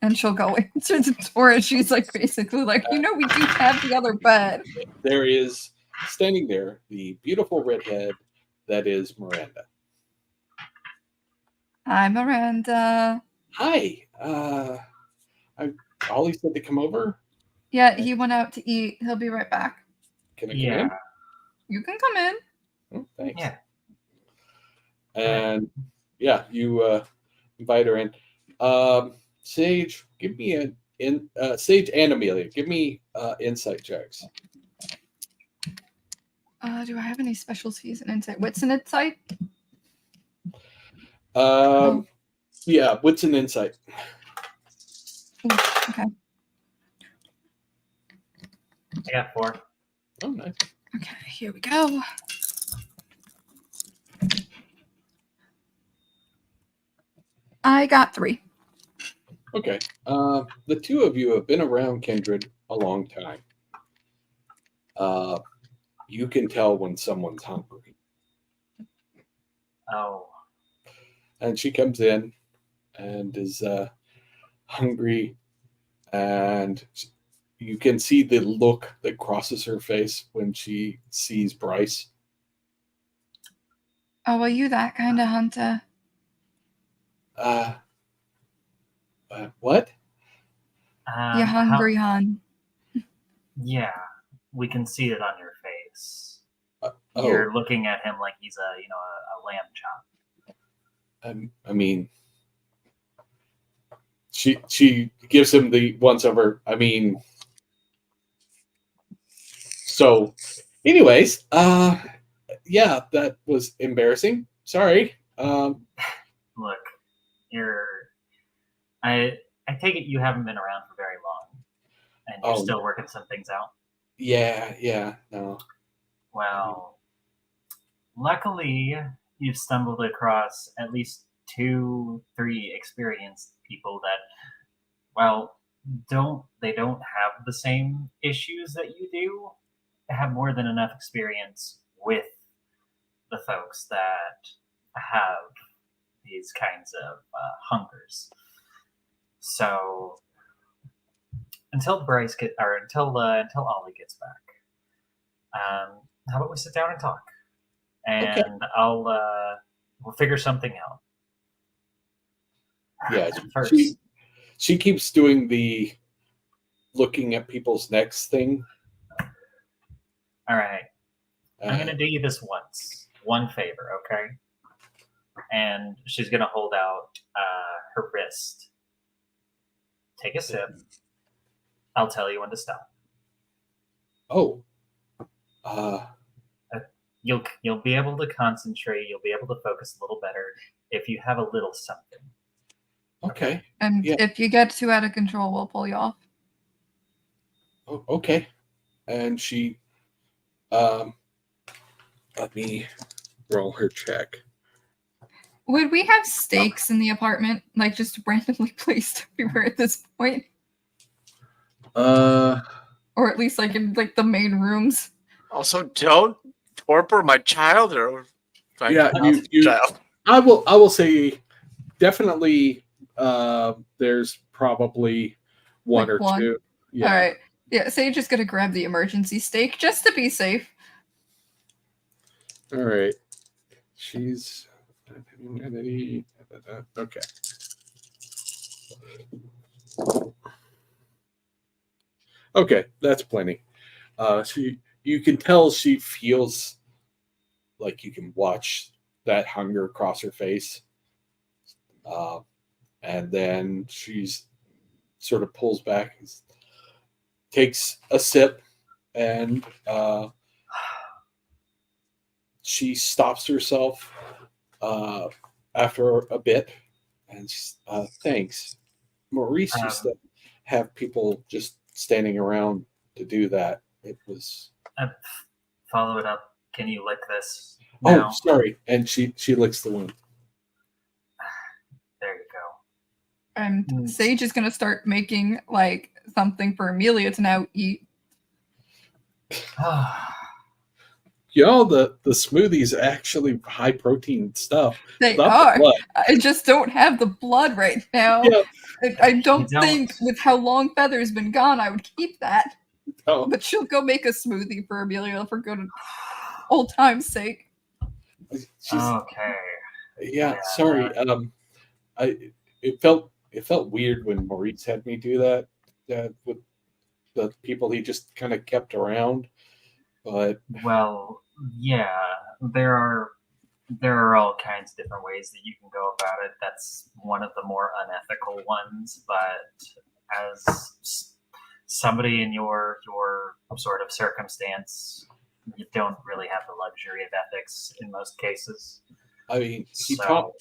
And she'll go into the door, and she's like, basically like, we do have the other bed. There is, standing there, the beautiful redhead that is Miranda. Hi, Miranda. Hi. Ollie said to come over. Yeah, he went out to eat. He'll be right back. Can I come in? You can come in. Oh, thanks. Yeah. And yeah, you invite her in. Sage, give me Sage and Amelia, give me insight checks. Do I have any specialties in insight? What's an insight? Yeah, what's an insight? Ooh, okay. I got 4. Oh, nice. Okay, here we go. I got 3. Okay. The two of you have been around Kindred a long time. You can tell when someone's hungry. Oh, And she comes in and is hungry, and you can see the look that crosses her face when she sees Bryce. Oh, are you that kind of hunter? What? You how- hungry, hun? yeah, we can see it on your face. Oh, You're looking at him like he's a lamb chop. I mean, she gives him the once over. I mean, so, anyways, yeah, that was embarrassing. Sorry. Look, I take it you haven't been around for very long, and you're Oh. still working some things out. Yeah, no. Well, luckily you've stumbled across at least 2-3 experienced people that, well, don't have the same issues that you do. They have more than enough experience with the folks that have these kinds of hungers. So until Ollie gets back, how about we sit down and talk, and Okay. we'll figure something out. Yeah, First, she keeps doing the looking at people's necks thing. all right, I'm Uh, gonna do you this one favor, okay? And she's gonna hold out her wrist. Take a sip. I'll tell you when to stop. oh. You'll be able to concentrate. You'll be able to focus a little better if you have a little something. Okay. And Yeah. if you get too out of control, we'll pull you off. Oh, okay. And she, let me roll her check. Would we have stakes in the apartment, like just randomly placed everywhere at this point, or at least like in like the main rooms? Also, don't torpor my child or my Yeah, you child. I will say definitely there's probably one Like or one? two. Yeah. All right. Yeah, Sage is gonna grab the emergency stake just to be safe. All right. She's okay. Okay, that's plenty. You can tell she feels like you can watch that hunger across her face. And then she's sort of pulls back, takes a sip, and she stops herself after a bit, and thanks. Maurice used to have people just standing around to do that. It was. Follow it up. Can you lick this now? Oh, sorry. And she licks the wound. There you go. And Sage is gonna start making like something for Amelia to now eat. You know, the smoothies actually high protein stuff. They Not the are. blood. I just don't have the blood right now. Yeah. I don't You don't? think with how long Feather's been gone, I would keep that. Oh, But she'll go make a smoothie for Amelia for good old time's sake. she's, Okay. yeah. Sorry. It felt weird when Maurice had me do that with the people he just kind of kept around. But Well, yeah, there are all kinds of different ways that you can go about it. That's one of the more unethical ones, but as somebody in your sort of circumstance, you don't really have the luxury of ethics in most cases. I mean, So-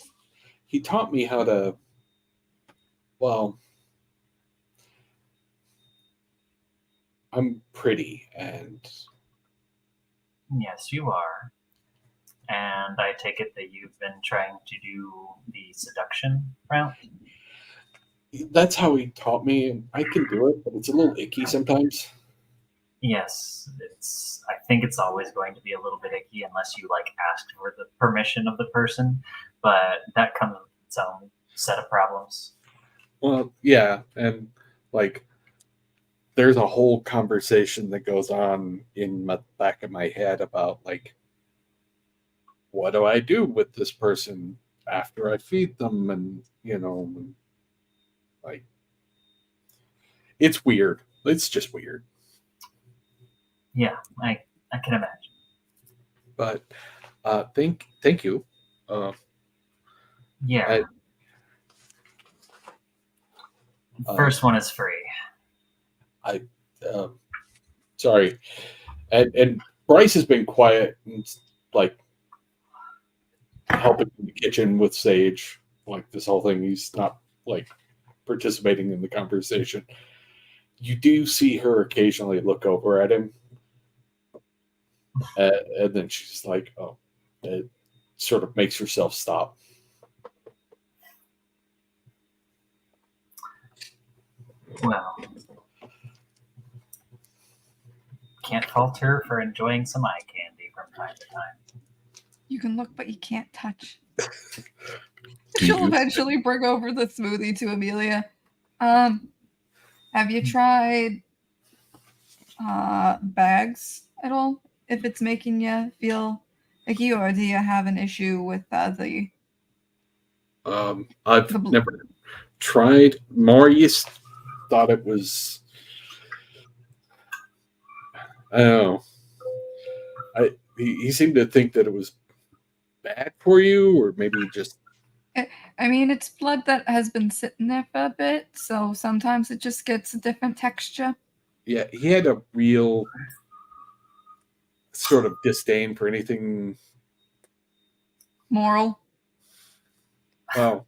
he taught me how to. Well, I'm pretty, and Yes, you are. And I take it that you've been trying to do the seduction route? That's how he taught me, and I can do it, but it's a little icky sometimes. Yes, I think it's always going to be a little bit icky unless you like ask for the permission of the person, but that comes with its own set of problems. Well, yeah, and like there's a whole conversation that goes on in the back of my head about like, what do I do with this person after I feed them, and like it's weird. It's just weird. Yeah, I can imagine. But thank you. Yeah. First one is free. Sorry, and Bryce has been quiet and like helping in the kitchen with Sage, like this whole thing. He's not like participating in the conversation. You do see her occasionally look over at him, and then she's like, "Oh," it sort of makes herself stop. Well, can't fault her for enjoying some eye candy from time to time. You can look, but you can't touch. Do She'll you? eventually bring over the smoothie to Amelia. Have you tried bags at all? If it's making you feel icky, or do you have an issue with the? I've never tried. Maurice thought it was. I don't know. He seemed to think that it was bad for you, or maybe just. I mean, it's blood that has been sitting there for a bit, so sometimes it just gets a different texture. Yeah, he had a real sort of disdain for anything moral. Well,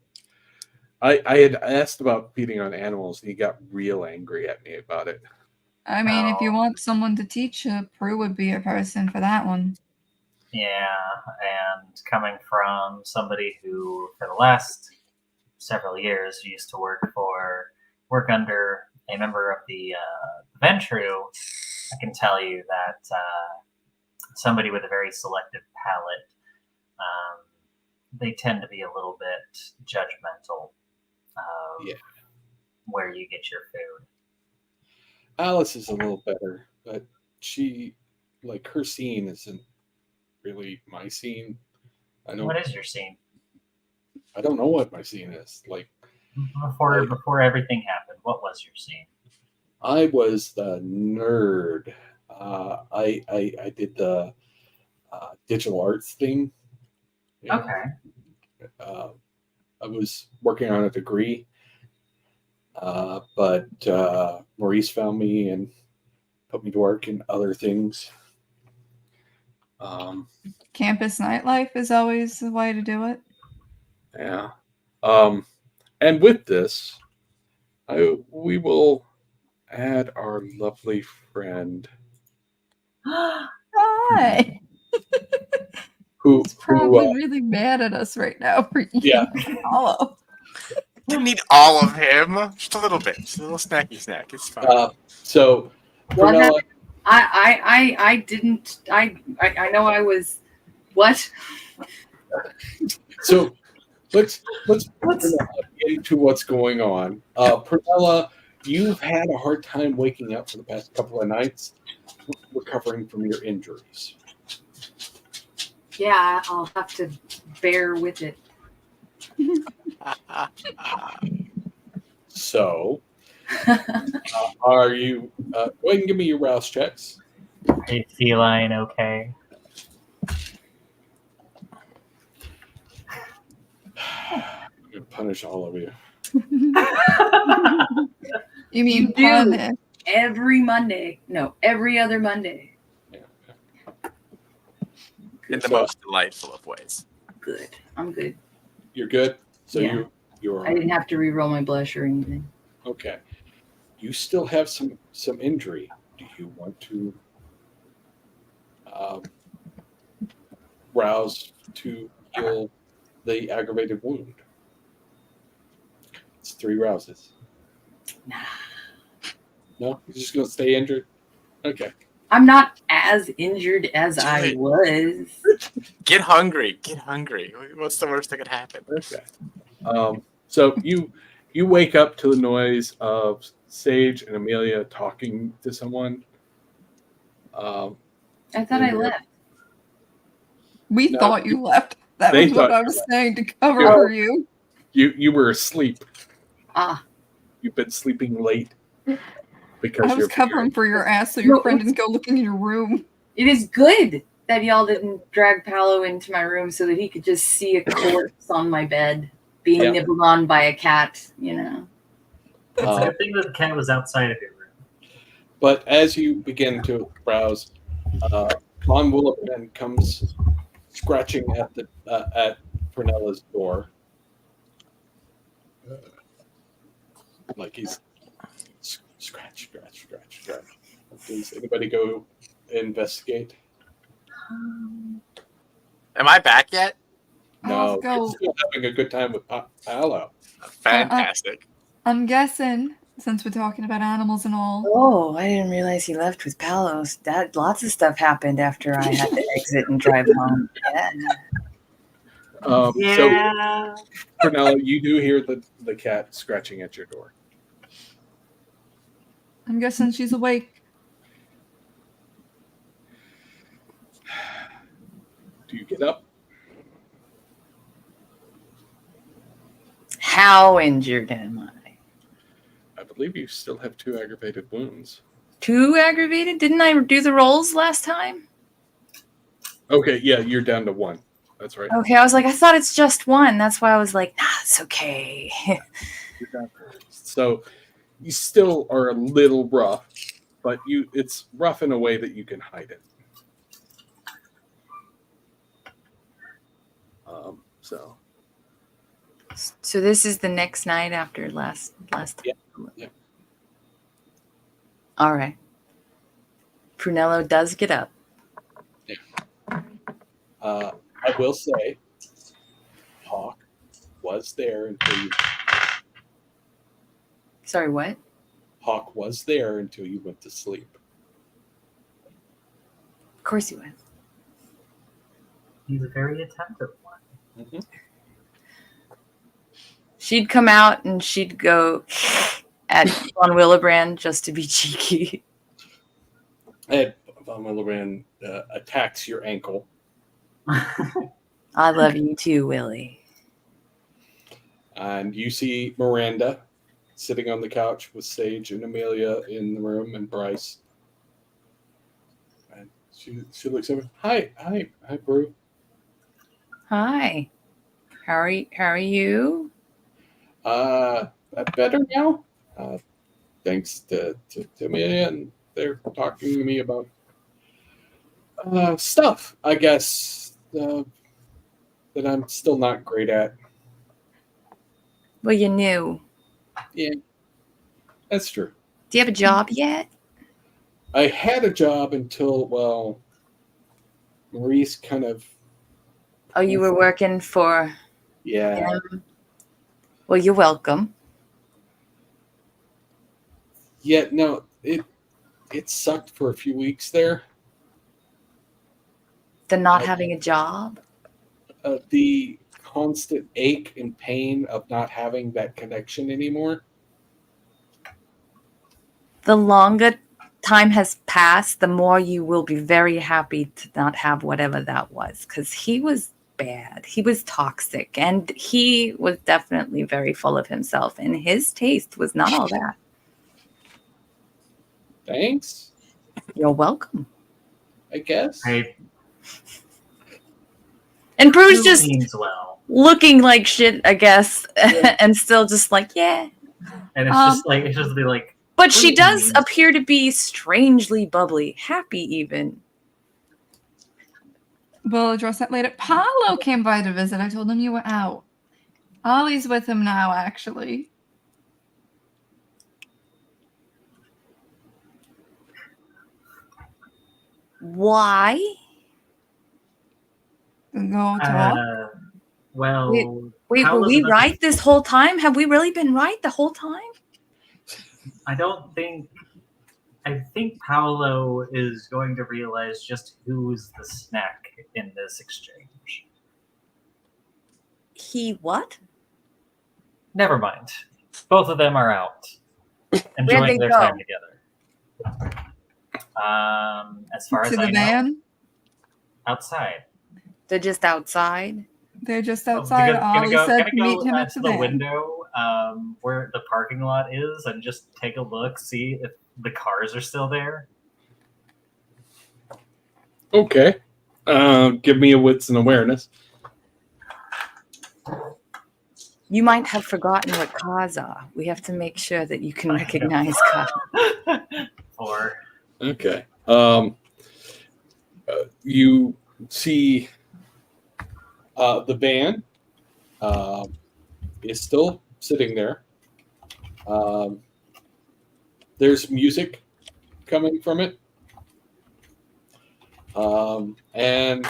I had asked about feeding on animals, and he got real angry at me about it. I mean, if you want someone to teach you, Prue would be a person for that one. Yeah, and coming from somebody who, for the last several years, used to work under a member of the Ventru, I can tell you that somebody with a very selective palate, they tend to be a little bit judgmental of where you get your food. Alice is a little better, but she, like, her scene isn't really my scene. What is your scene? I don't know what my scene is. Like before everything happened, what was your scene? I was the nerd. I did the digital arts thing. Okay. I was working on a degree, but Maurice found me and put me to work in other things. Campus nightlife is always the way to do it. Yeah. And with this, we will add our lovely friend. Hi. Who's probably really mad at us right now for eating hollow. You need all of him. Just a little bit. Just a little snacky snack. It's fine. So Prunella, I didn't. I know I was. What? So let's into what's going on. Prunella, you've had a hard time waking up for the past couple of nights, recovering from your injuries. Yeah, I'll have to bear with it. So, are you? Go ahead and give me your rouse checks. Is feline okay? I'm gonna punish all of you. You mean punish? Every Monday? No, every other Monday. In the most delightful of ways. Good. I'm good. You're good? So yeah. you're I didn't have to re-roll my blush or anything. Okay. You still have some injury. Do you want to rouse to heal the aggravated wound. It's 3 rouses. Nah. No, you're just gonna stay injured. Okay. I'm not as injured as I Right. was. Get hungry. Get hungry. What's the worst that could happen? Okay. So you wake up to the noise of Sage and Amelia talking to someone. I thought I left. We No, thought you left. That they was what thought I you was left. saying to cover Yeah. for you. You were asleep. Ah, You've been sleeping late because I was you're covering for your ass so your No, friend it's- didn't go looking in your room. it is good that y'all didn't drag Paolo into my room so that he could just see a corpse on my bed being Yeah. nibbled on by a cat, you know. It's a Uh, good thing that the cat was outside of your room. But as you begin to browse, Von Willipin comes scratching at Prunella's door, like he's scratch. Does anybody go investigate? Am I back yet? No, Let's go. you're still having a good time with Paolo. Fantastic. I'm guessing, since we're talking about animals and all, Oh, I didn't realize he left with Palos. That lots of stuff happened after I had to exit and drive home. Yeah. So, Prunella, you do hear the cat scratching at your door. I'm guessing she's awake. Do you get up? How injured am I? I believe you still have 2 aggravated wounds. 2 aggravated? Didn't I do the rolls last time? Okay, yeah, you're down to 1. That's right. Okay, I was like, I thought it's just 1. That's why I was like, nah, it's okay. You're down. So you still are a little rough, but it's rough in a way that you can hide it. So So this is the next night after last time. Yeah. All right. Prunello does get up. I will say, Hawk was there until you. Sorry, what? Hawk was there until you went to sleep. Of course he was. He's a very attentive one. Mm-hmm. She'd come out and she'd go at Von Willebrand just to be cheeky. Ed Von Willebrand attacks your ankle. I love you too, Willie. And you see Miranda sitting on the couch with Sage and Amelia in the room and Bryce. And she looks over. Hi, Brew. Hi. How are you? Better now. Thanks to Amelia, and they're talking to me about stuff, I guess, that I'm still not great at. Well, you knew. Yeah, that's true. Do you have a job yet? I had a job until, well, Maurice kind of. Oh, you were working for Yeah. him? Well, you're welcome. Yeah, no, it sucked for a few weeks there. The not having a job? The constant ache and pain of not having that connection anymore. The longer time has passed, the more you will be very happy to not have whatever that was, because he was bad. He was toxic, and he was definitely very full of himself, and his taste was not all that. Thanks, You're welcome. I guess. And Bruce just means well. looking like shit, I guess, and still just like, yeah. And it's just be like, But she does Please. appear to be strangely bubbly, happy even. We'll address that later. Paolo came by to visit. I told him you were out. Ollie's with him now, actually. Why? and go talk? Well, Wait, were Paolo's we another- right this whole time? Have we really been right the whole time? I think Paolo is going to realize just who's the snack in this exchange. He what? Never mind. Both of them are out, enjoying they their go? time together. As far To as the I know, van? outside. They're just outside. They're just Oh, outside. Ollie said gonna meet go him at to the the van. window where the parking lot is and just take a look, see if the cars are still there. Okay. Give me a wits and awareness. You might have forgotten what cars are. We have to make sure that you can recognize cars. Or Okay. You see the van is still sitting there. There's music coming from it. And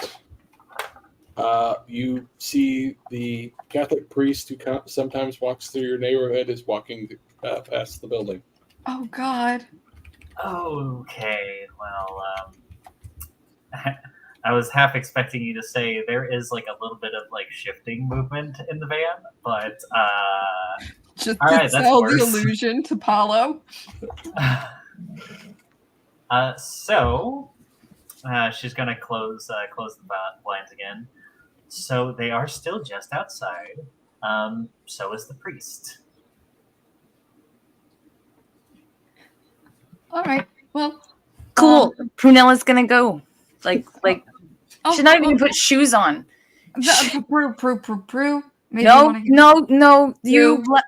you see the Catholic priest who sometimes walks through your neighborhood is walking past the building. Oh God. okay, well, I was half expecting you to say there is like a little bit of like shifting movement in the van, but Just All to right, that's sell the worse. illusion to Paolo. So she's gonna close the blinds again. So they are still just outside. So is the priest. All right. Well. Cool. Prunella's gonna go. Like Oh, she's not even gonna put shoes on. Prue. Maybe No, you wanna get- no.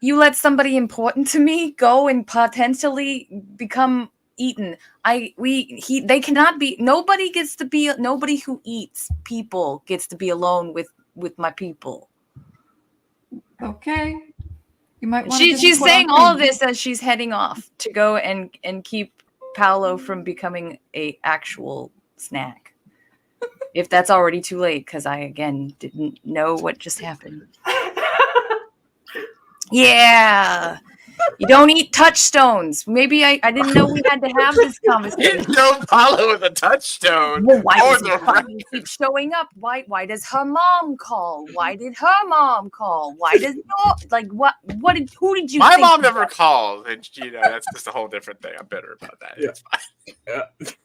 You let somebody important to me go and potentially become eaten. They cannot be. Nobody who eats people gets to be alone with my people. Okay. You might. wanna She's just put saying on all some- of this as she's heading off to go and keep Paolo from becoming a actual snack. If that's already too late, because I again didn't know what just happened. Yeah. You don't eat touchstones. Maybe I didn't know we had to have this conversation. Don't follow with a touchstone. Well, why Or does the he finally keep showing up? Why does her mom call? Why did her mom call? Why does who did you My think mom it never was? called, and that's just a whole different thing. I'm bitter about that. Yeah. It's fine.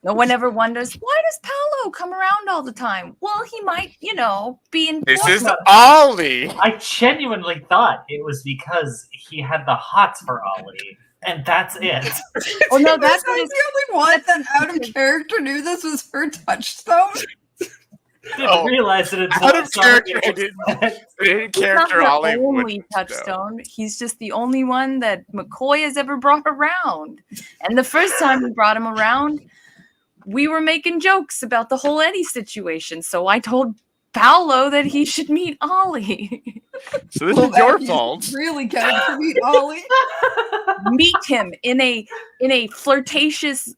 No one ever wonders, why does Paolo come around all the time? Well, he might, be in This is No. Ollie. I genuinely thought it was because he had the hots for Ollie, and that's it. Oh no, Was that's I the only one that out of character knew this was her touchstone? Didn't realize it until Out I of saw character, it. I didn't. In He's not character, the Ollie only wouldn't know. touchstone. He's just the only one that McCoy has ever brought around. And the first time we brought him around, we were making jokes about the whole Eddie situation. So I told Paolo that he should meet Ollie. So this Well, is your he's fault. Really getting to meet Ollie. Meet him in a flirtatious,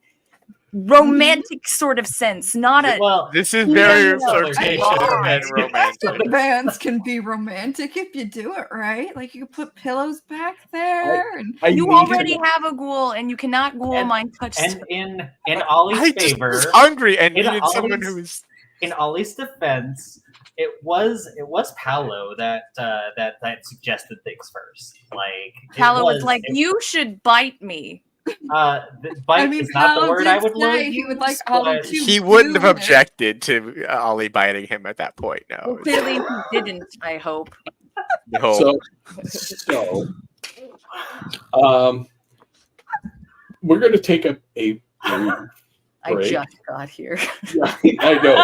romantic sort of sense, not a. Well, This is Yeah, very yeah. flirtatious and romantic. Vans can be romantic if you do it right. Like you could put pillows back there, and You already have a ghoul, and you cannot ghoul And- mine touchstone. and in Ollie's I just favor, was hungry and In needed someone Ollie's- who is. in Ollie's defense, it was Paolo that suggested things first. Like Paolo was like, it- "You should bite me." bite is not the Paolo word I did would say use, he would like Ollie but- to He wouldn't have do it. objected to Ollie biting him at that point. Well, No. clearly he didn't. I hope. No. So, we're going to take a brief I break. just got here. Yeah, I know.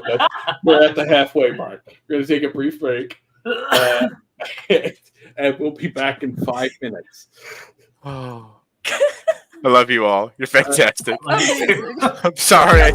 We're at the halfway mark. We're going to take a brief break, and we'll be back in 5 minutes. Oh. I love you all. You're fantastic. Amazing. I'm sorry. I...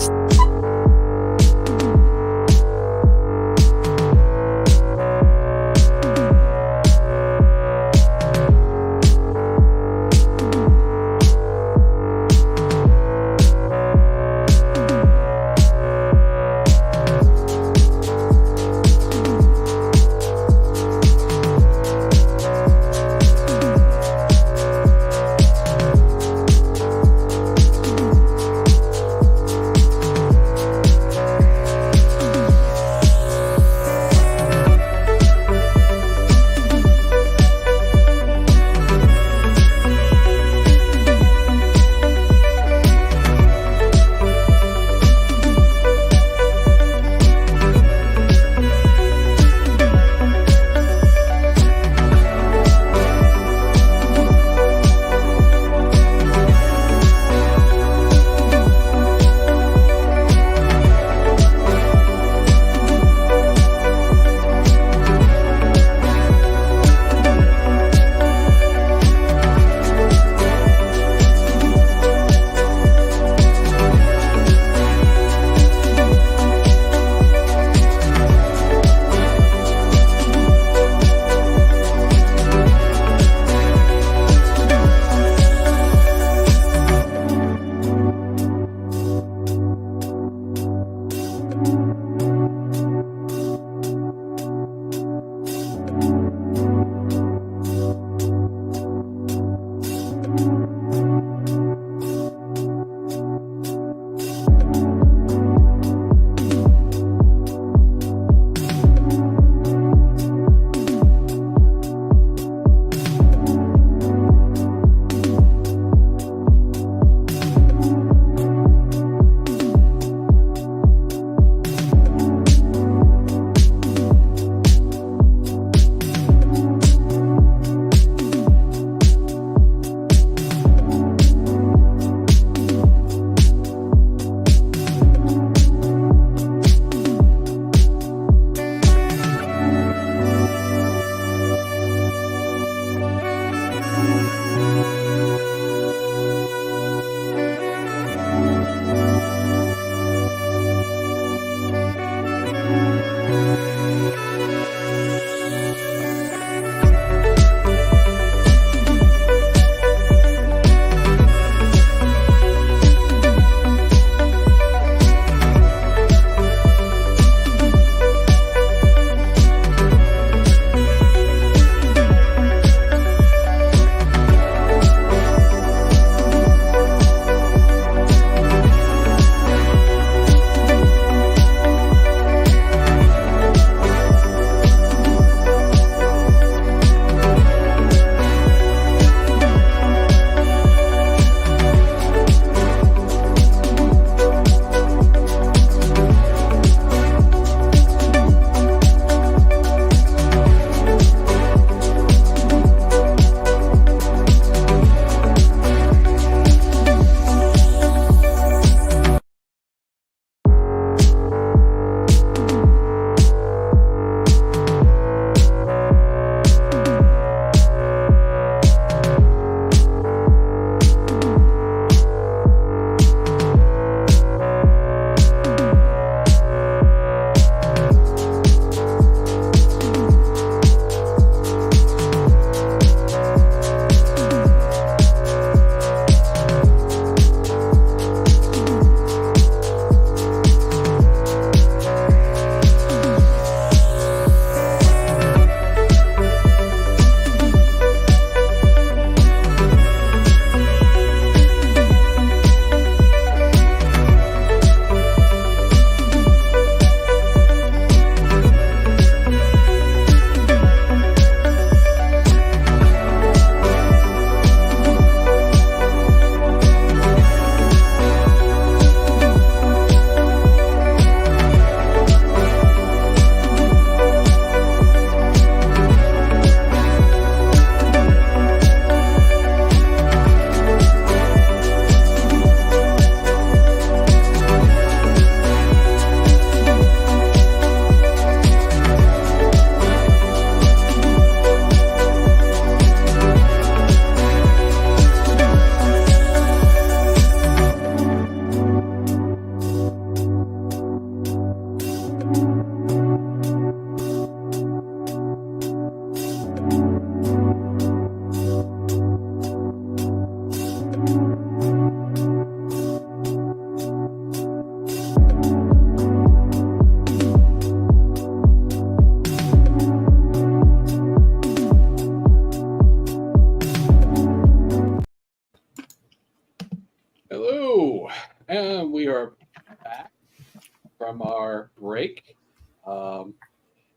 our break.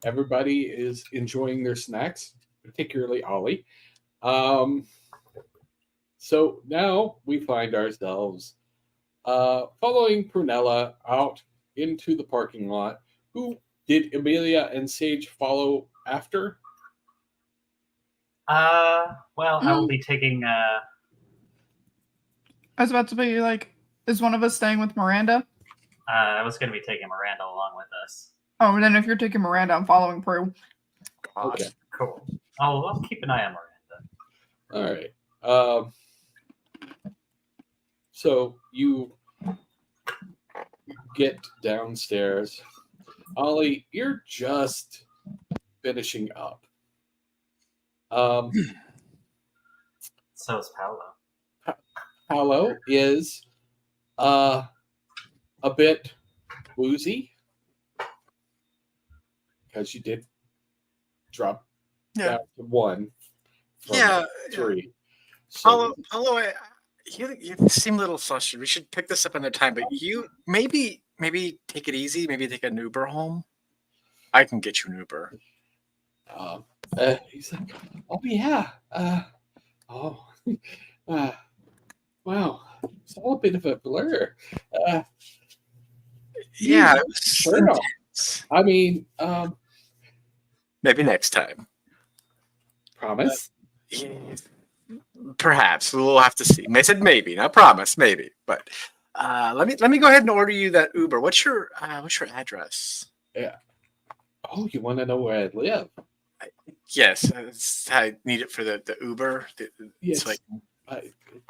Everybody is enjoying their snacks, particularly Ollie. So now we find ourselves following Prunella out into the parking lot. Who did Amelia and Sage follow after? Well, I will be taking. I was about to be like, is one of us staying with Miranda? I was going to be taking Miranda along with us. Oh, and then if you're taking Miranda, I'm following Prue. Okay. Cool. I'll keep an eye on Miranda. All right. So you get downstairs. Ollie, you're just finishing up. So is Paolo. Paolo is a bit woozy because you did drop down to 1 from 3. So, Paulo, you seem a little flustered. We should pick this up another time, but you maybe take it easy. Maybe take an Uber home. I can get you an Uber. he's like, oh yeah, wow, it's all a bit of a blur. Yeah, it was Sure. intense. I mean, Maybe next time. promise. Yeah, perhaps we'll have to see. I said maybe, not promise, maybe. But let me go ahead and order you that Uber. What's your address? Oh, you want to know where I live? Yes, I need it for the Uber. Yes, It's like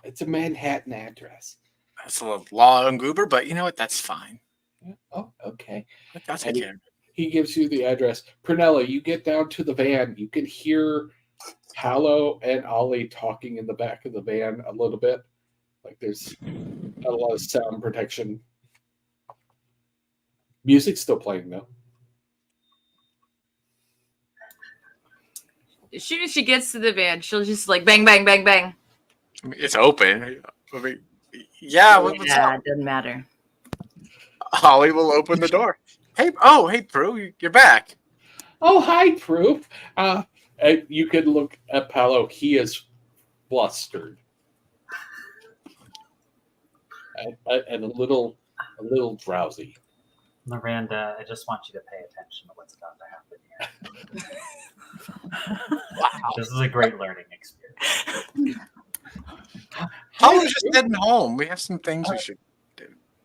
it's a Manhattan address. that's a little long Uber, but you know what? That's fine. Yeah. Oh, okay. I'll take care of it. He gives you the address. Prunella, you get down to the van. You can hear Paolo and Ollie talking in the back of the van a little bit. Like there's not a lot of sound protection. Music's still playing though. As soon as she gets to the van, she'll just like bang, bang, bang, bang. I mean, it's open. I mean, yeah, what's Yeah, up? it doesn't matter. Holly will open the door. Hey, Prue, you're back. Oh, hi, Prue. You can look at Paolo. He is flustered and a little drowsy. Miranda, I just want you to pay attention to what's about to happen here. Wow. This is a great learning experience. Holly's just heading home. We have some things we should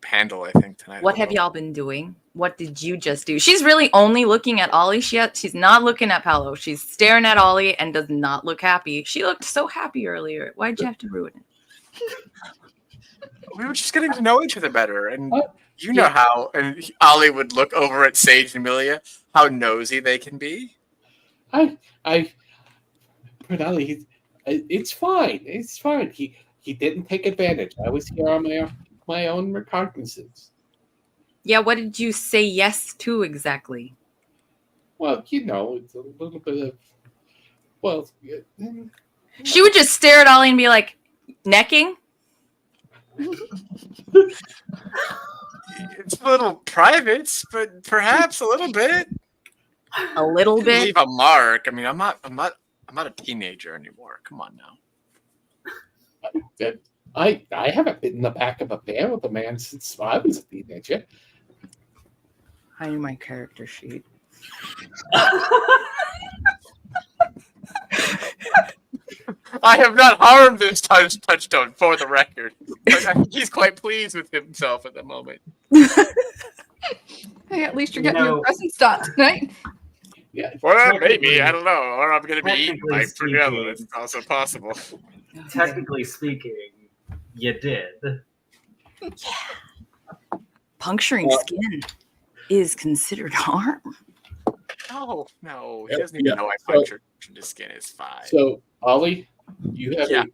handle, I think, tonight. What have y'all been doing? What did you just do? She's really only looking at Ollie. She's not looking at Paolo. She's staring at Ollie and does not look happy. She looked so happy earlier. Why'd you have to ruin it? We were just getting to know each other better, and you know Yeah. how. And Ollie would look over at Sage and Amelia, how nosy they can be. Prunella, it's fine. It's fine. He didn't take advantage. I was here on my own recognizance. Yeah, what did you say yes to exactly? Well, it's a little bit of She would just stare at Ollie and be like, necking? It's a little private, but perhaps a little bit. A little bit? Leave a mark. I mean, I'm not a teenager anymore. Come on now. I haven't been in the back of a van with a man since I was a teenager. I need my character sheet. I have not harmed this touchstone, for the record. But I think he's quite pleased with himself at the moment. Hey, at least you're You getting know- your presents done tonight. Yeah. Well, maybe. I don't know. Or I'm going to be eaten by Technically Prunella. speaking. It's also possible. Technically speaking, you did. Puncturing skin is considered harm. No. He doesn't even know I punctured his skin. It's fine. So, Ollie, you have Yeah. a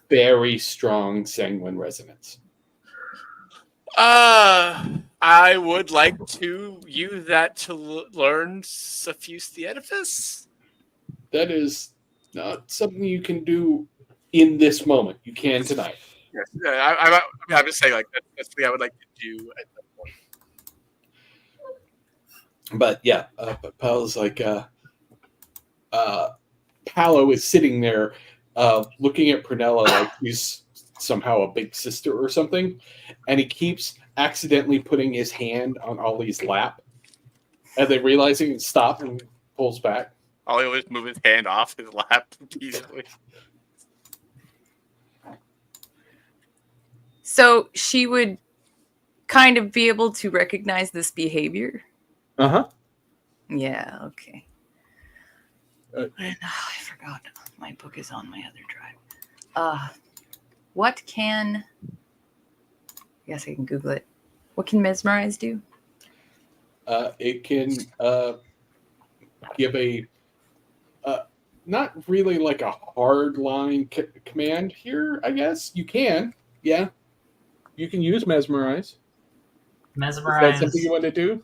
very strong sanguine resonance. I would like to use that to learn suffuse the edifice. That is not something you can do in this moment. You can tonight. Yes. I'm just saying, like, that's something I would like to do at that point. But yeah, but Paolo's like, Paolo is sitting there looking at Prunella like he's somehow a big sister or something, and he keeps accidentally putting his hand on Ollie's lap, and then realizing it stopped and pulls back. Ollie always move his hand off his lap easily. So she would kind of be able to recognize this behavior. Uh-huh. Yeah, okay. Uh, I forgot. My book is on my other drive. What can... I guess I can Google it. What can mesmerize do? It can give a not really like a hard line command here, I guess. You can. Yeah. You can use mesmerize. Mesmerize. Is that something you want to do?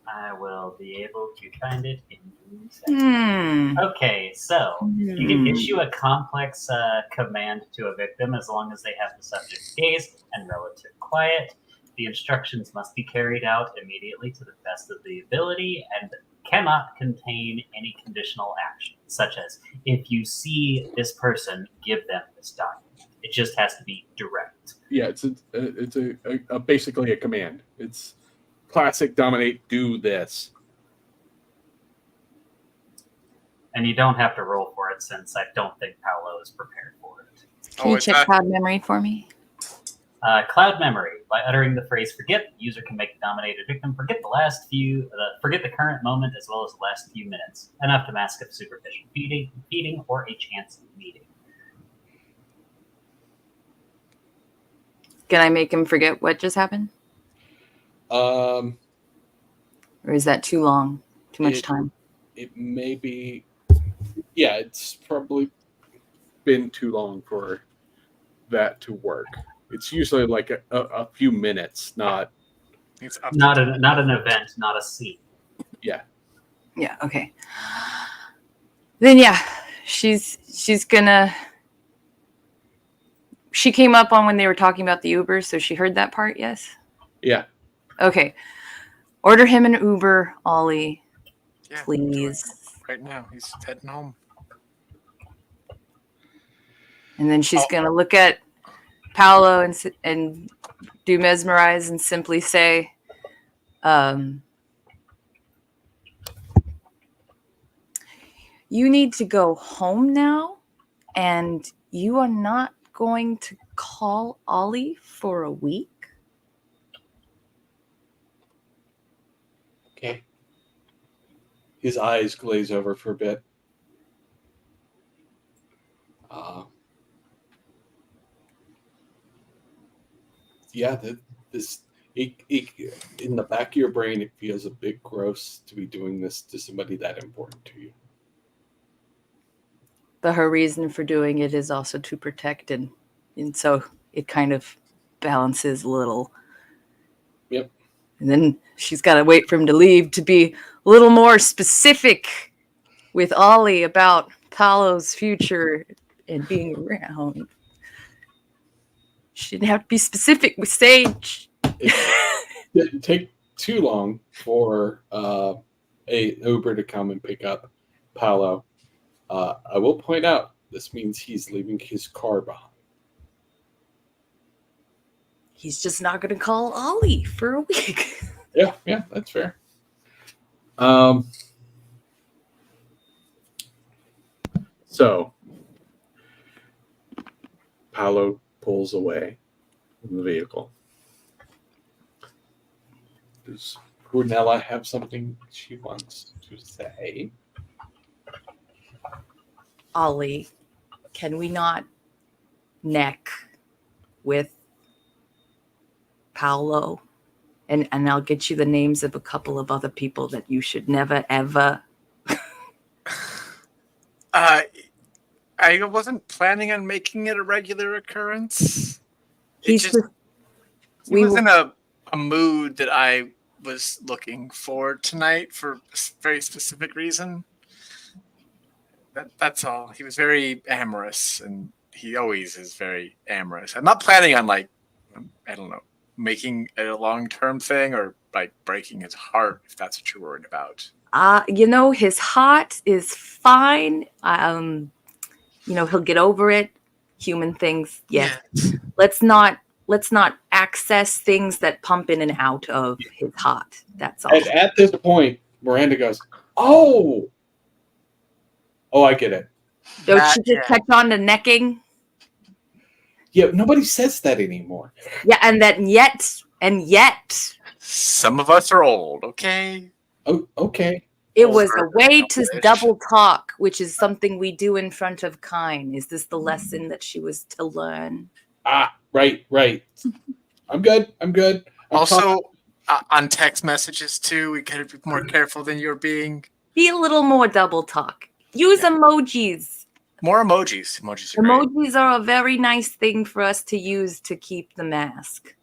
I will be able to find it in 2 seconds. Okay, so you can issue a complex command to a victim as long as they have the subject's gaze and relative quiet. The instructions must be carried out immediately to the best of the ability and cannot contain any conditional action, such as, if you see this person, give them this document. It just has to be direct. Yeah, it's a basically a command. It's classic dominate, do this. And you don't have to roll for it since I don't think Paolo is prepared for it. Can you check cloud memory for me? Cloud memory. By uttering the phrase "forget," the user can make the dominated victim forget forget the current moment as well as the last few minutes, enough to mask a superficial feeding or a chance meeting. Can I make him forget what just happened? Or is that too long? Too much time? It may be. Yeah, it's probably been too long for that to work. It's usually like a few minutes, not an event, not a scene. Yeah. Yeah. Okay. Then yeah, she's gonna. She came up on when they were talking about the Uber, so she heard that part. Yes. Yeah. Okay. Order him an Uber, Ollie. Yeah, please. Right now, he's heading home. And then she's gonna look at Paolo and do mesmerize and simply say, "You need to go home now, and you are not going to call Ollie for a week." Okay. His eyes glaze over for a bit. Yeah, in the back of your brain, it feels a bit gross to be doing this to somebody that important to you. But her reason for doing it is also to protect, and so it kind of balances a little. Yep. And then she's got to wait for him to leave to be a little more specific with Ollie about Paolo's future and being around. She didn't have to be specific with Sage. It didn't take too long for a Uber to come and pick up Paolo. I will point out, this means he's leaving his car behind. He's just not going to call Ollie for a week. Yeah, that's fair. So, Paolo pulls away from the vehicle. Does Prunella have something she wants to say? Ollie, can we not neck with Paolo? And I'll get you the names of a couple of other people that you should never, ever. I wasn't planning on making it a regular occurrence. He was in a mood that I was looking for tonight for a very specific reason. That's all. He was very amorous, and he always is very amorous. I'm not planning on, I don't know, making it a long-term thing or like breaking his heart, if that's what you're worried about? His heart is fine. He'll get over it. Human things, yes. Let's not access things that pump in and out of his heart. That's all. At this point, Miranda goes, "Oh, I get it." Don't you just catch on to necking? Yeah, nobody says that anymore. Yeah, and yet, some of us are old, okay? Oh, okay. It was a way to double talk, which is something we do in front of Kine. Is this the lesson that she was to learn? Right. I'm good. Also, on text messages too, we gotta be more careful than you're being. Be a little more double talk. Use emojis. More emojis. Emojis are Emojis great. are a very nice thing for us to use to keep the mask.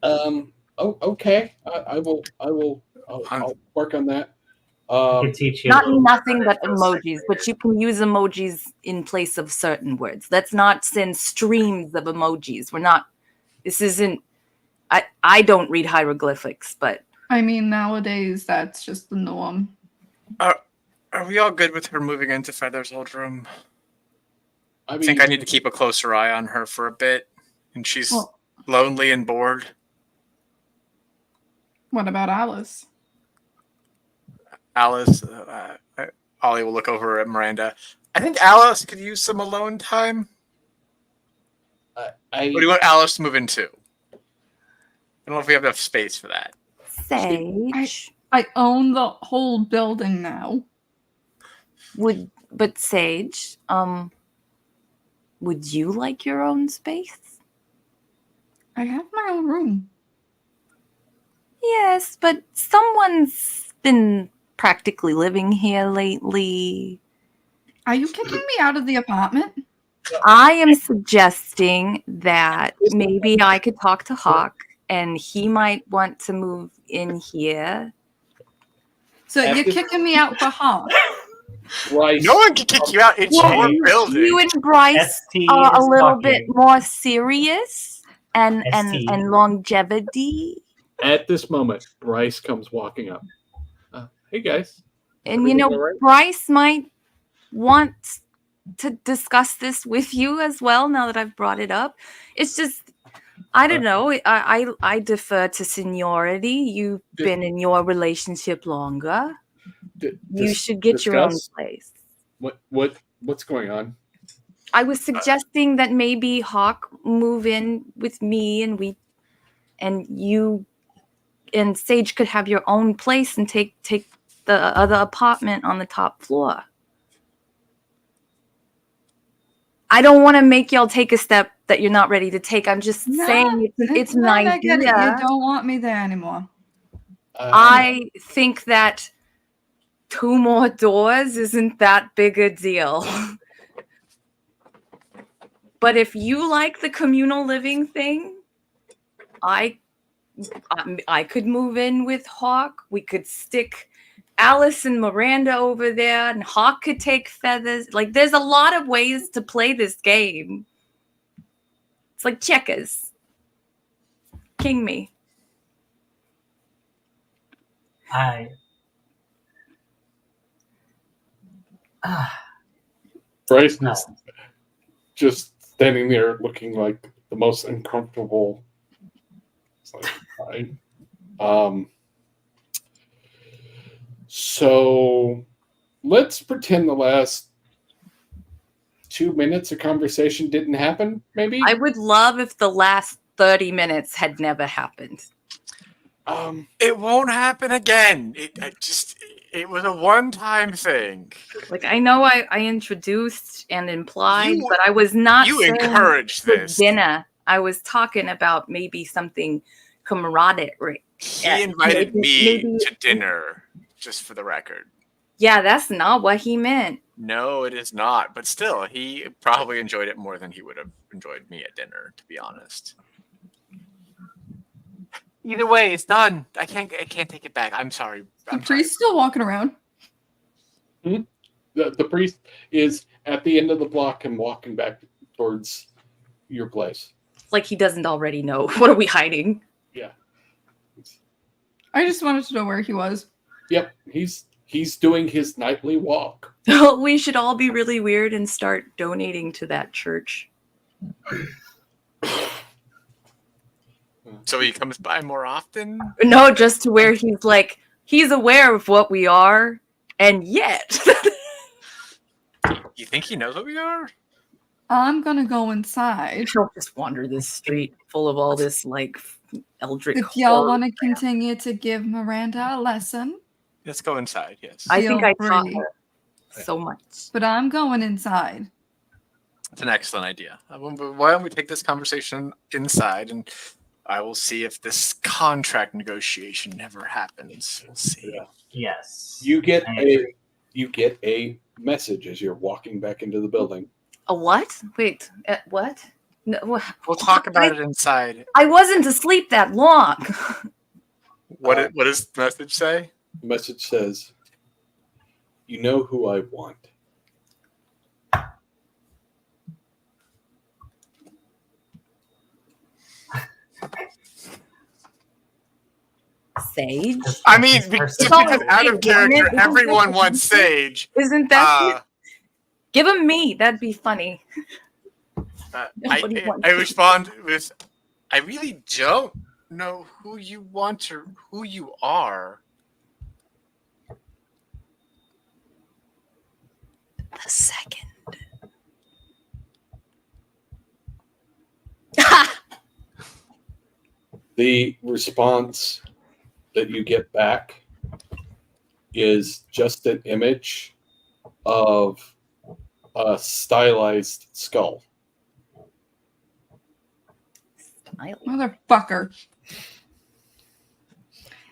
Okay. I'll work on that. Could teach you Not a little nothing about but it for a emojis, second. but you can use emojis in place of certain words. Let's not send streams of emojis. This isn't, I don't read hieroglyphics, but. I mean, nowadays, that's just the norm. Are we all good with her moving into Feather's old room? I I mean, think I need to keep a closer eye on her for a bit. And she's lonely and bored. What about Alice? Alice, Ollie will look over at Miranda. I think Alice could use some alone time. What do you want Alice to move into? I don't know if we have enough space for that. Sage. I own the whole building now. But Sage, would you like your own space? I have my own room. Yes, but someone's been practically living here lately. Are you kicking me out of the apartment? I am suggesting that maybe I could talk to Hawk and he might want to move in here. So you're kicking me out for Hawk? Bryce. No one can kick you out. It's your building. You and Bryce ST are a is little talking. bit more serious and ST. longevity. At this moment, Bryce comes walking up. Hey guys. And Everything all right? Bryce might want to discuss this with you as well now that I've brought it up. It's just, I don't know. I defer to seniority. You've been in your relationship longer. You should get your own place. What's going on? I was suggesting that maybe Hawk move in with me and you and Sage could have your own place and take the other apartment on the top floor. I don't want to make y'all take a step that you're not ready to take. I'm just saying it's an fine, I get it. idea. You don't want me there anymore. I think that 2 more doors isn't that big a deal. But if you like the communal living thing, I could move in with Hawk. We could stick Alice and Miranda over there, and Hawk could take Feathers. Like, there's a lot of ways to play this game. It's like checkers. King me. Bryce No. is just standing there looking like the most uncomfortable. It's like, fine. So let's pretend the last 2 minutes of conversation didn't happen, maybe? I would love if the last 30 minutes had never happened. It won't happen again. It was a one-time thing. Like, I know I introduced and implied, but I was not You saying encouraged the this. dinner. I was talking about maybe something camaraderie. He invited me to dinner, just for the record. Yeah, that's not what he meant. No, it is not. But still, he probably enjoyed it more than he would have enjoyed me at dinner, to be honest. Either way, it's done. I can't take it back. I'm sorry. The priest's still walking around. The priest is at the end of the block and walking back towards your place. Like he doesn't already know. What are we hiding? I just wanted to know where he was. Yep, he's doing his nightly walk. We should all be really weird and start donating to that church. So he comes by more often? No, just to where he's like, he's aware of what we are, and yet. You think he knows what we are? I'm gonna go inside. She'll just wander this street full of all this, like, eldritch If y'all horror. want to continue to give Miranda a lesson, Let's go inside, yes. I think feel I taught free. her so much. But I'm going inside. It's an excellent idea. Why don't we take this conversation inside, and I will see if this contract negotiation never happens. We'll see. Yeah. Yes. You get a message as you're walking back into the building. A what? Wait, what? No, We'll talk about it inside. I wasn't asleep that long. What does the message say? The message says, "You know who I want." Sage? I mean, This because person- out of character, everyone wants Sage. Isn't that it? Give him me. That'd be funny. Nobody wants I me. respond with, I really don't know who you want or who you are. The second. The response that you get back is just an image of a stylized skull. Motherfucker.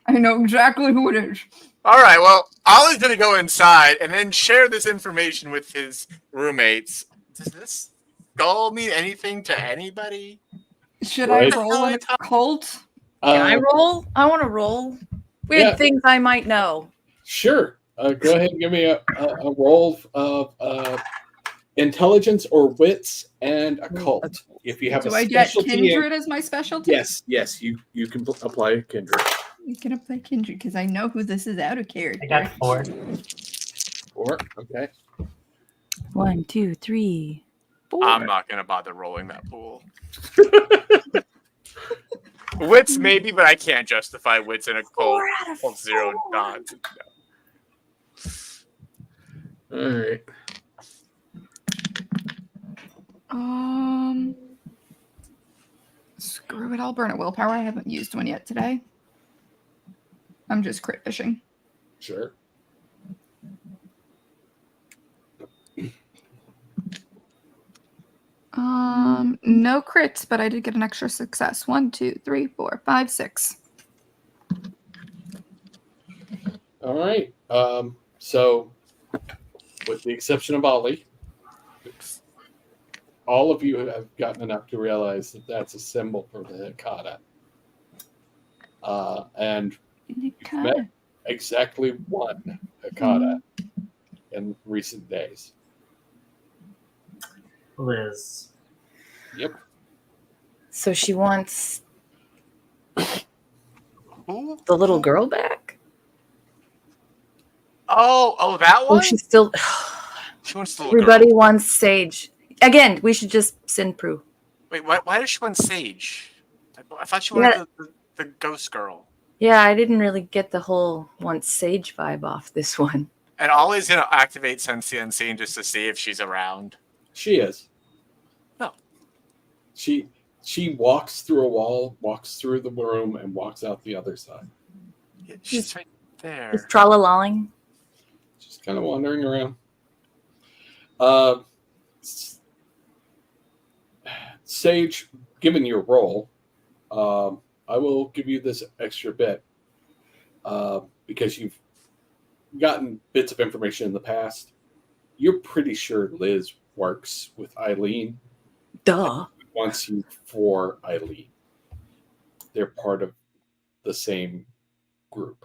I know exactly who it is. All right, well, Ollie's going to go inside and then share this information with his roommates. Does this skull mean anything to anybody? Should Right. I roll an occult? Can I roll? I want to roll. Weird Yeah. things I might know. Sure. Go ahead and give me a roll of intelligence or wits and occult. If you have Do a I get specialty Kindred as my specialty? Yes, you can apply Kindred. You can apply Kindred because I know who this is out of character. I got 4. Or okay. 1, 2, 3, 4. I'm not going to bother rolling that pool. Wits maybe, but I can't justify wits in a cold 4 out of 0 4. not. All right. Screw it. I'll burn a willpower. I haven't used one yet today. I'm just crit fishing. Sure. No crits, but I did get an extra success. 1, 2, 3, 4, 5, 6. All right. So, with the exception of Ollie, all of you have gotten enough to realize that that's a symbol for the Hikata. And you've met exactly one Hikata in recent days. Liz. Yep. So she wants Who? the little girl back? Oh, that one? Oh, she's still. She wants the little Everybody girl. wants Sage. Again, we should just send Prue. Wait, why does she want Sage? I thought she wanted the ghost girl. Yeah, I didn't really get the whole want Sage vibe off this one. And Ollie's going to activate Sense the Unseen just to see if she's around. She is. No. She walks through a wall, walks through the room, and walks out the other side. Yeah, she's right there. Just tralalalling. Just kind of wandering around. Sage, given your role, I will give you this extra bit because you've gotten bits of information in the past. You're pretty sure Liz works with Eileen. Duh. Wants you for Eileen. They're part of the same group.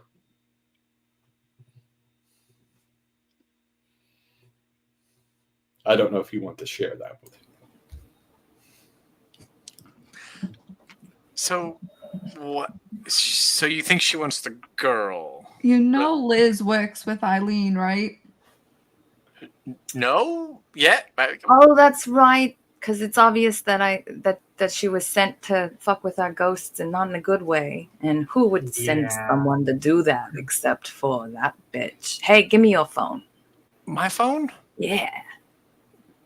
I don't know if you want to share that with him. So, what? So you think she wants the girl? You know Liz works with Eileen, right? No? Yet? Oh, that's right. Because it's obvious that that she was sent to fuck with our ghosts and not in a good way. And who would send Yeah. someone to do that except for that bitch? Hey, give me your phone. My phone? Yeah.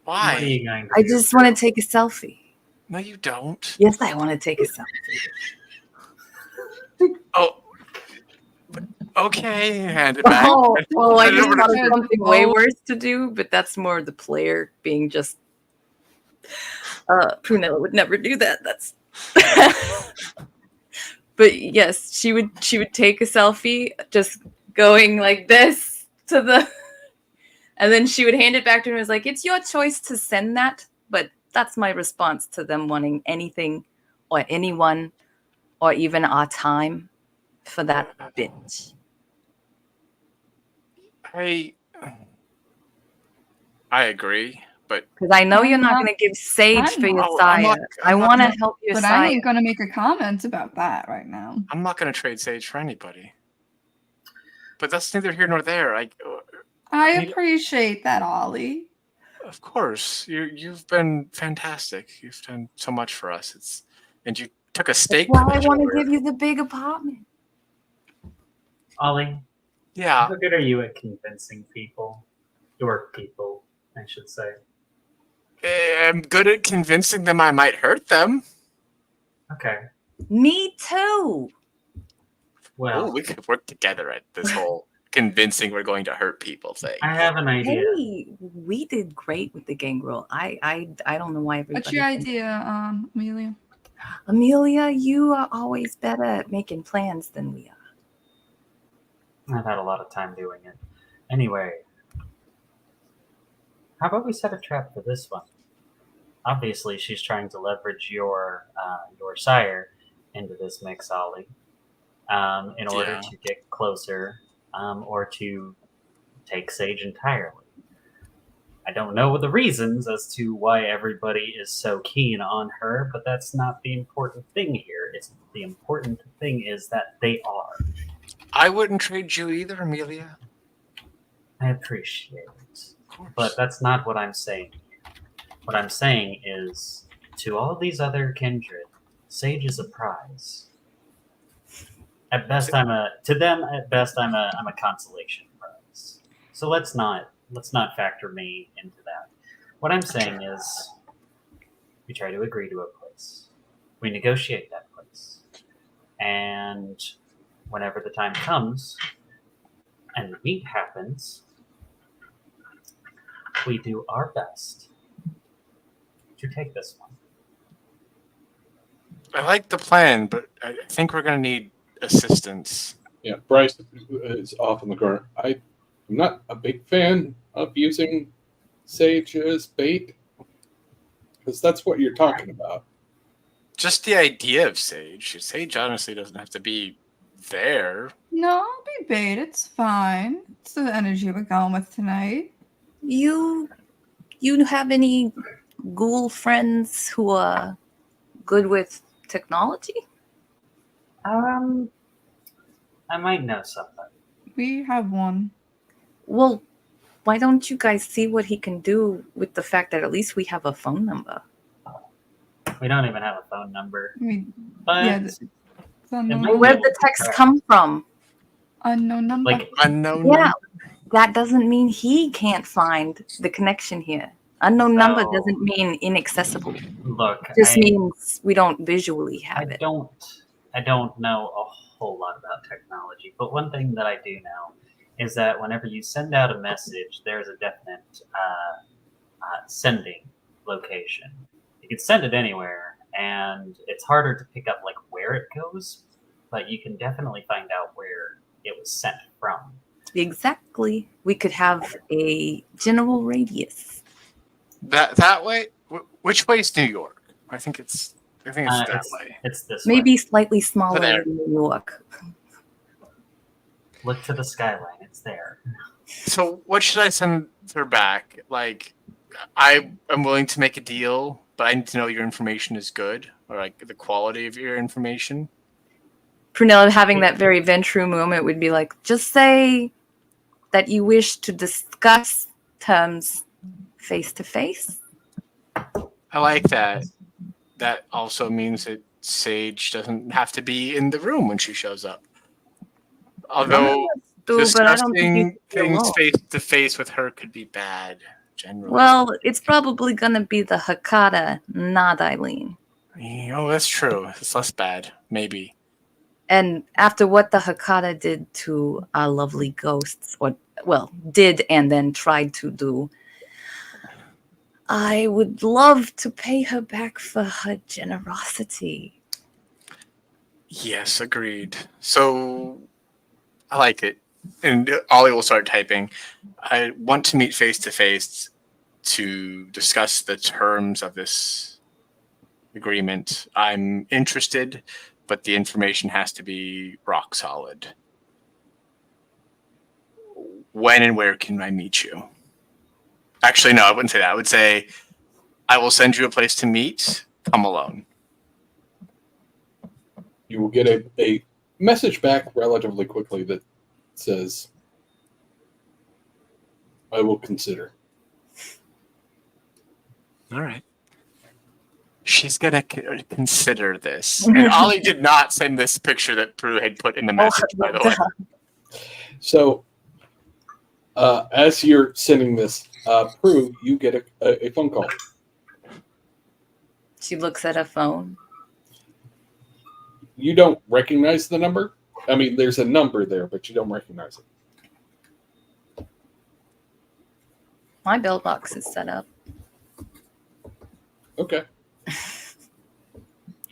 What are Why? you going to I do, just girl? want to take a selfie. No, you don't. Yes, I want to take a selfie. Oh. Okay, hand it back. Oh, I Hand it just over to thought of Kindred. something way Oh. worse to do, but that's more the player being just. Prunella would never do that. That's. But yes, she would take a selfie, just going like this to the, and then she would hand it back to her and was like, "It's your choice to send that," but that's my response to them wanting anything, or anyone, or even our time, for that bitch. I agree, but Because I know you're not I'm going to give Sage I'm for your not- I'm sire. not- I I'm not want to gonna- help your But I sire. ain't gonna make a comment about that right now. I'm not going to trade Sage for anybody. But that's neither here nor there. I appreciate that, Ollie. Of course, you've been fantastic. You've done so much for us. And you took a stake. Well, I want to give you the big apartment. Ollie, Yeah, how good are you at convincing people? Your people, I should say. I'm good at convincing them I might hurt them. Okay. Me too. Well, Oh, we could work together at this whole convincing we're going to hurt people thing. I have an idea. Hey, we did great with the gangrel. I don't know why everybody. What's your thinks- idea, Amelia? Amelia, you are always better at making plans than we are. I've had a lot of time doing it. Anyway, how about we set a trap for this one? Obviously, she's trying to leverage your sire into this mix, Ollie, in order Yeah. to get closer, or to take Sage entirely. I don't know the reasons as to why everybody is so keen on her, but that's not the important thing here. The important thing is that they are. I wouldn't trade you either, Amelia. I appreciate it. Of course. But that's not what I'm saying. What I'm saying is, to all these other kindred, Sage is a prize. At best, I'm a consolation prize. So let's not factor me into that. What I'm saying is, we try to agree to a place. We negotiate that place, and whenever the time comes, and the meet happens, we do our best to take this one. I like the plan, but I think we're going to need assistance. Yeah, Bryce is off in the corner. I'm not a big fan of using Sage as bait, because that's what you're talking about. Just the idea of Sage. Sage honestly doesn't have to be there. No, I'll be bait. It's fine. It's the energy we're going with tonight. You have any ghoul friends who are good with technology? I might know something. We have one. Well, why don't you guys see what he can do with the fact that at least we have a phone number? We don't even have a phone number, I mean, but yeah, it's unknown, might be Where'd able the to text track. come from? unknown number. Like, Unknown. Yeah, that doesn't mean he can't find the connection here. Unknown number So- doesn't mean inaccessible. look, Just I, means we don't visually I have it. don't know a whole lot about technology, but one thing that I do know is that whenever you send out a message, there's a definite sending location. You can send it anywhere, and it's harder to pick up like where it goes, but you can definitely find out where it was sent from. Exactly. We could have a general radius. That way. Which way is New York? I think it's that way. It's this way. Maybe slightly smaller there. than New York. Look to the skyline. It's there. So what should I send her back? Like, I am willing to make a deal, but I need to know your information is good, or like the quality of your information. Prunella having that very Ventru moment would be like, just say that you wish to discuss terms face to face. I like that. That also means that Sage doesn't have to be in the room when she shows up. Although But I don't think you discussing should be things alone. face to face with her could be bad, generally. Well, it's probably gonna be the Hakata, not Eileen. Oh, that's true. It's less bad, maybe. And after what the Hakata did to our lovely ghosts, did and then tried to do, I would love to pay her back for her generosity. Yes, agreed. So, I like it. And Ollie will start typing. I want to meet face to face to discuss the terms of this agreement. I'm interested, but the information has to be rock solid. When and where can I meet you? Actually, no, I wouldn't say that. I would say, I will send you a place to meet. Come alone. You will get a message back relatively quickly that says, I will consider. All right. She's going to consider this. And Ollie did not send this picture that Prue had put in the message, by the way. So, as you're sending this, Prue, you get a phone call. She looks at her phone. You don't recognize the number. I mean, there's a number there, but you don't recognize it. My bill box is set up. Okay.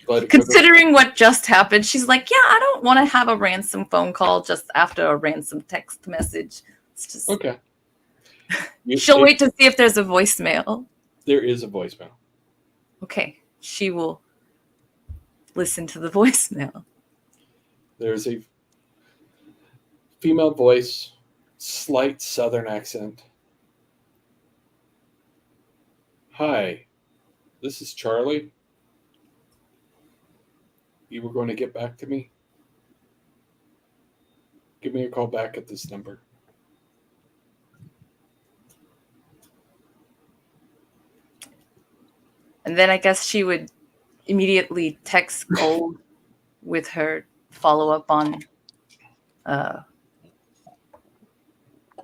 Glad Considering what just happened, she's like, yeah, I don't want to have a ransom phone call just after a ransom text message. It's just okay. She'll wait to see if there's a voicemail. There is a voicemail. Okay. She will listen to the voicemail. There's a female voice, slight southern accent. Hi, this is Charlie. You were going to get back to me? Give me a call back at this number. And then I guess she would immediately text Gold with her follow-up on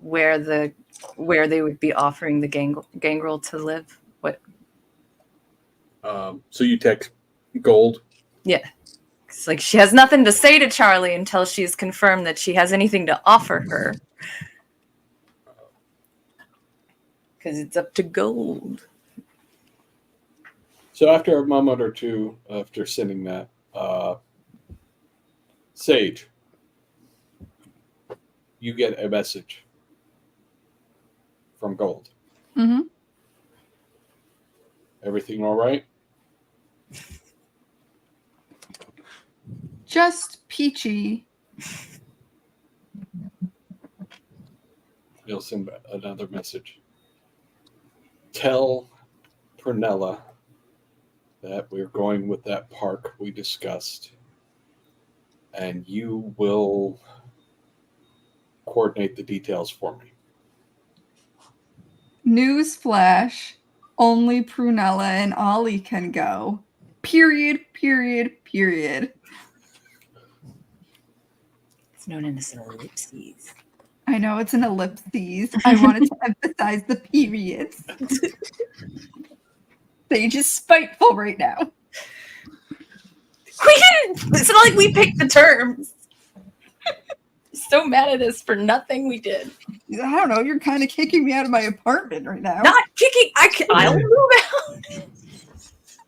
where they would be offering the gangrel to live. What? So you text Gold? Yeah. It's like she has nothing to say to Charlie until she's confirmed that she has anything to offer her. Because it's up to Gold. So after a moment or two after sending that, Sage, you get a message from Gold. Mm-hmm. Everything all right? Just peachy. He'll send another message. Tell Prunella that we're going with that park we discussed, and you will coordinate the details for me. Newsflash, only Prunella and Ollie can go. Period, period, period. It's known as an ellipses. I know it's an ellipses. I wanted to emphasize the periods. Sage is spiteful right now. It's not like we picked the terms. So mad at us for nothing we did. I don't know. You're kind of kicking me out of my apartment right now. Not kicking. I'll move out.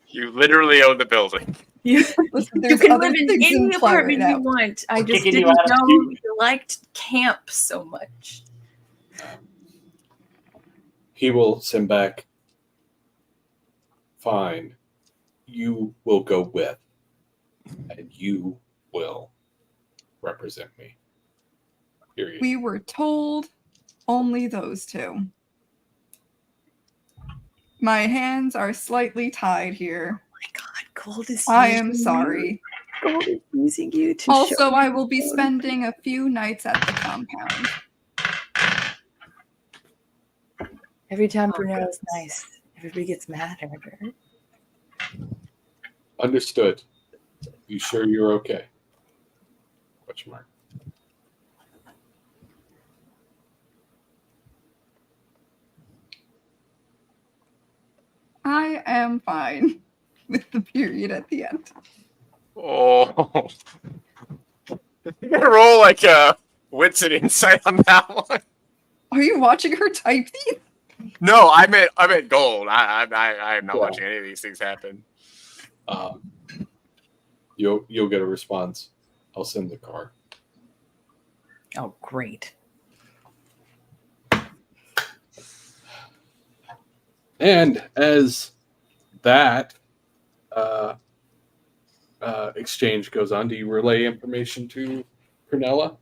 You literally own the building. Listen, You there's can other live in things any play apartment right you now. want. I just Kicking you didn't out of know two. you liked camp so much. He will send back, fine, you will go with, and you will represent me. Period. We were told only those two. My hands are slightly tied here. Oh my God, Gold is. I am sorry. Gold is using you to Also, show. I will be spending a few nights at the compound. Every time Brunella's nice, everybody gets mad at her. Understood. You sure you're okay? Question mark. I am fine with the period at the end. Oh. You gotta roll like a wits and insight on that one. Are you watching her type these? No, I meant gold. I am not Yeah. watching any of these things happen. You'll get a response. I'll send the car. Oh, great. And as that exchange goes on, do you relay information to Prunella?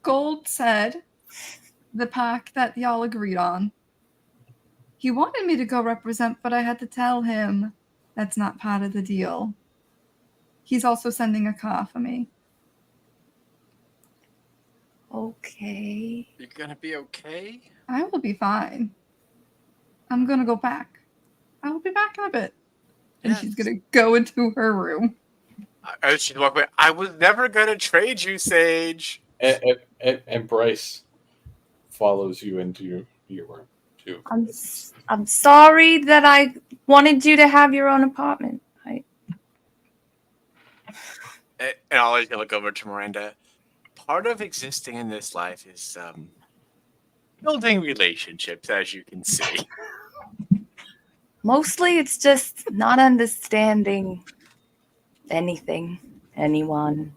Gold said the pack that y'all agreed on. He wanted me to go represent, but I had to tell him that's not part of the deal. He's also sending a car for me. Okay. You're gonna be okay? I will be fine. I'm gonna go back. I will be back in a bit. And Yes. she's gonna go into her room. As she'd walk away, I was never gonna trade you, Sage. And Bryce follows you into your room too. I'm sorry that I wanted you to have your own apartment. And I'll always look over to Miranda. Part of existing in this life is building relationships, as you can see. Mostly it's just not understanding anything, anyone.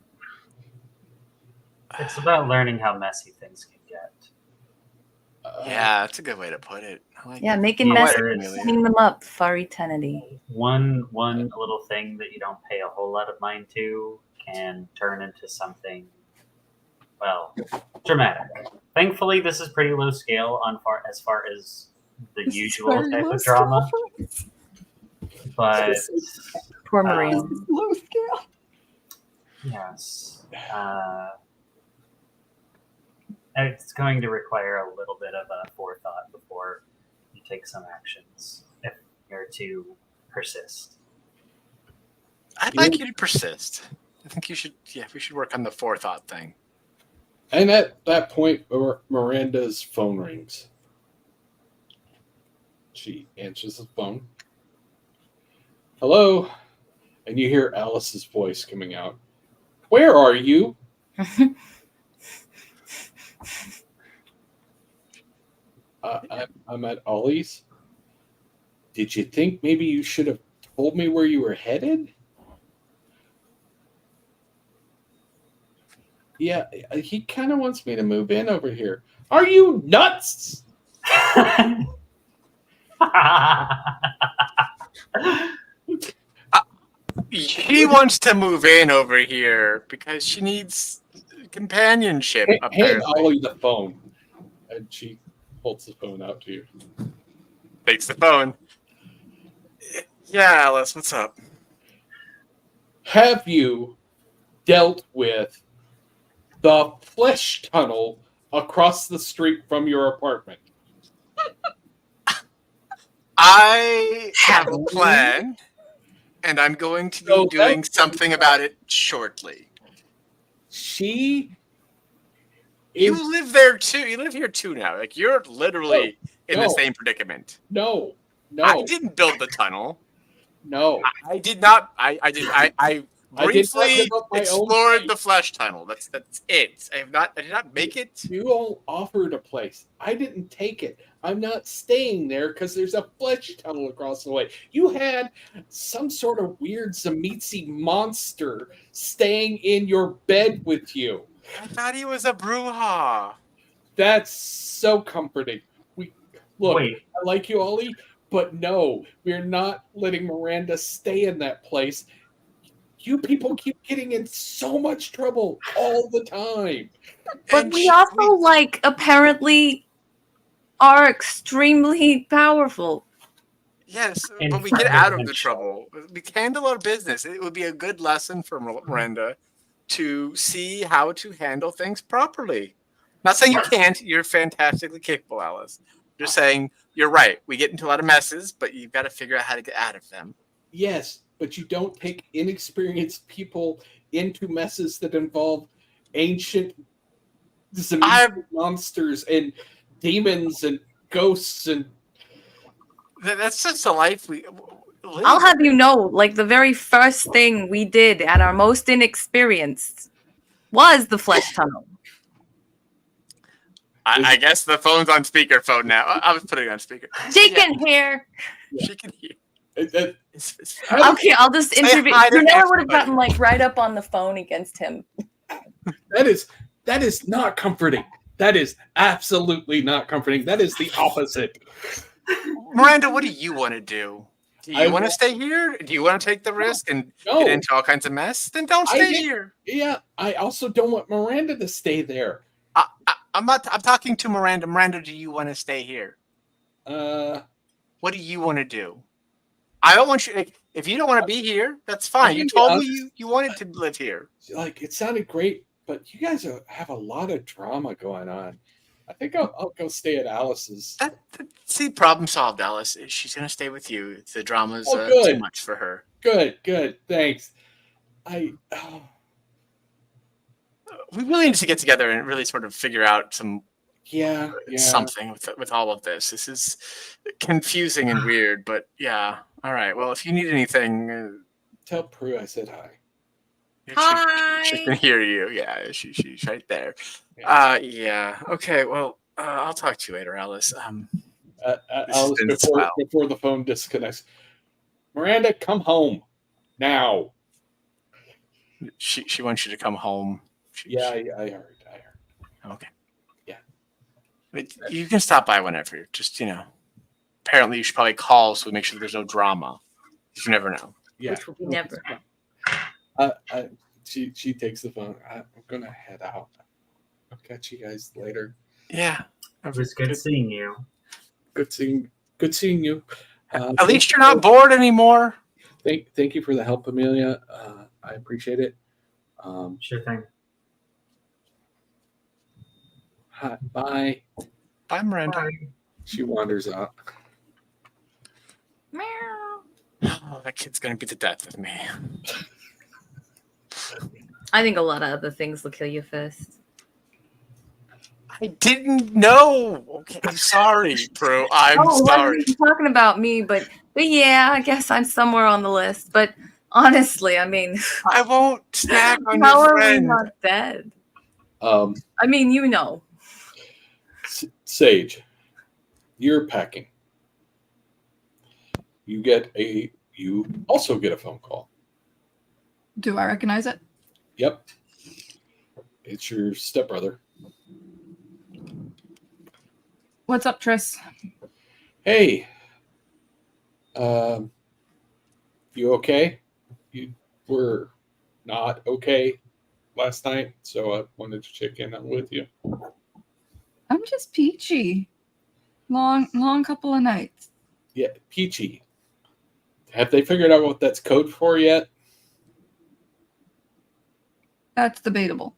It's about learning how messy things can get. Yeah, that's a good way to put it. I like Yeah, that. making Yeah, mess, there is. cleaning them up for eternity. One little thing that you don't pay a whole lot of mind to can turn into something, well, dramatic. Thankfully, this is pretty low scale as far as the This is usual very type low of drama. scale But Poor Marine. for us. Low scale. yes, it's going to require a little bit of a forethought before you take some actions if you're to persist. I'd like you to persist. I think you should. Yeah, we should work on the forethought thing. And at that point, Miranda's phone rings. She answers the phone. Hello? And you hear Alice's voice coming out. Where are you? I'm at Ollie's. Did you think maybe you should have told me where you were headed? Yeah, he kind of wants me to move in over here. Are you nuts? She wants to move in over here because she needs companionship. Hand Apparently, Ollie the phone. And she holds the phone out to you. takes the phone. Yeah, Alice, what's up? Have you dealt with the flesh tunnel across the street from your apartment? I have a plan, and I'm going to be So doing that's- something about it shortly. She You is live there too. You live here too now. Like you're literally in the No. same predicament. no. I didn't build the tunnel. I did not. I I did not briefly give up my own explored place. the flesh tunnel. That's it. I did not make it. You all offered a place. I didn't take it. I'm not staying there because there's a flesh tunnel across the way. You had some sort of weird Zamitsi monster staying in your bed with you. I thought he was a Bruja. That's so comforting. Look, Wait, I like you, Ollie, but no, we're not letting Miranda stay in that place. You people keep getting in so much trouble all the time. But And we also, apparently are extremely powerful. Yes, In but we get front out of of the the trouble. We handle our business. It would be a good lesson for Miranda to see how to handle things properly. Not saying you can't. You're fantastically capable, Alice. Just saying you're right. We get into a lot of messes, but you've got to figure out how to get out of them. Yes, but you don't take inexperienced people into messes that involve ancient monsters and demons and ghosts and. That's just a life we live. I'll have you know, like the very first thing we did at our most inexperienced was the flesh tunnel. I guess the phone's on speakerphone now. I was putting it on speaker. She can hear. She can hear. Okay, I'll just intervene. Prunella would have gotten like right up on the phone against him. That is not comforting. That is absolutely not comforting. That is the opposite. Miranda, what do you want to do? Do you want to stay here? Do you want to take the risk and get into all kinds of mess? Then don't stay here. Yeah, I also don't want Miranda to stay there. I'm talking to Miranda. Miranda, do you want to stay here? What do you want to do? I don't want you. If you don't want to be here, that's fine. You told me you wanted to live here. Like, it sounded great, but you guys have a lot of drama going on. I think I'll go stay at Alice's. See, problem solved, Alice. She's going to stay with you. The drama's too much for her. Good. Thanks. We really need to get together and really sort of figure out something with all of this. This is confusing and weird, but yeah. All right. Well, if you need anything, tell Prue I said hi. Hi. She can hear you. Yeah, she's right there. Yeah. Okay. Well, I'll talk to you later, Alice. Alice, before the phone disconnects, Miranda, come home now. She wants you to come home. I heard. Okay. Yeah. But you can stop by whenever. Just apparently you should probably call so we make sure there's no drama. You never know. Yeah. Never. She takes the phone. I'm gonna head out. I'll catch you guys later. Yeah. It was good seeing you. Good seeing you. At least you're not bored anymore. Thank you for the help, Amelia. I appreciate it. Sure thing. Hi, bye. Bye, Miranda. Bye. She wanders out. Meow. Oh, that kid's gonna be the death of me. I think a lot of other things will kill you first. I didn't know. Okay, I'm sorry, Prue. I'm sorry. Wasn't talking about me, but yeah, I guess I'm somewhere on the list. But honestly, I mean, I won't snack on how your are we friend. not dead? I mean, Sage, you're packing. You also get a phone call. Do I recognize it? Yep. It's your stepbrother. What's up, Tris? Hey. You okay? You were not okay last night, so I wanted to check in with you. I'm just peachy. Long couple of nights. Yeah, peachy. Have they figured out what that's code for yet? That's debatable.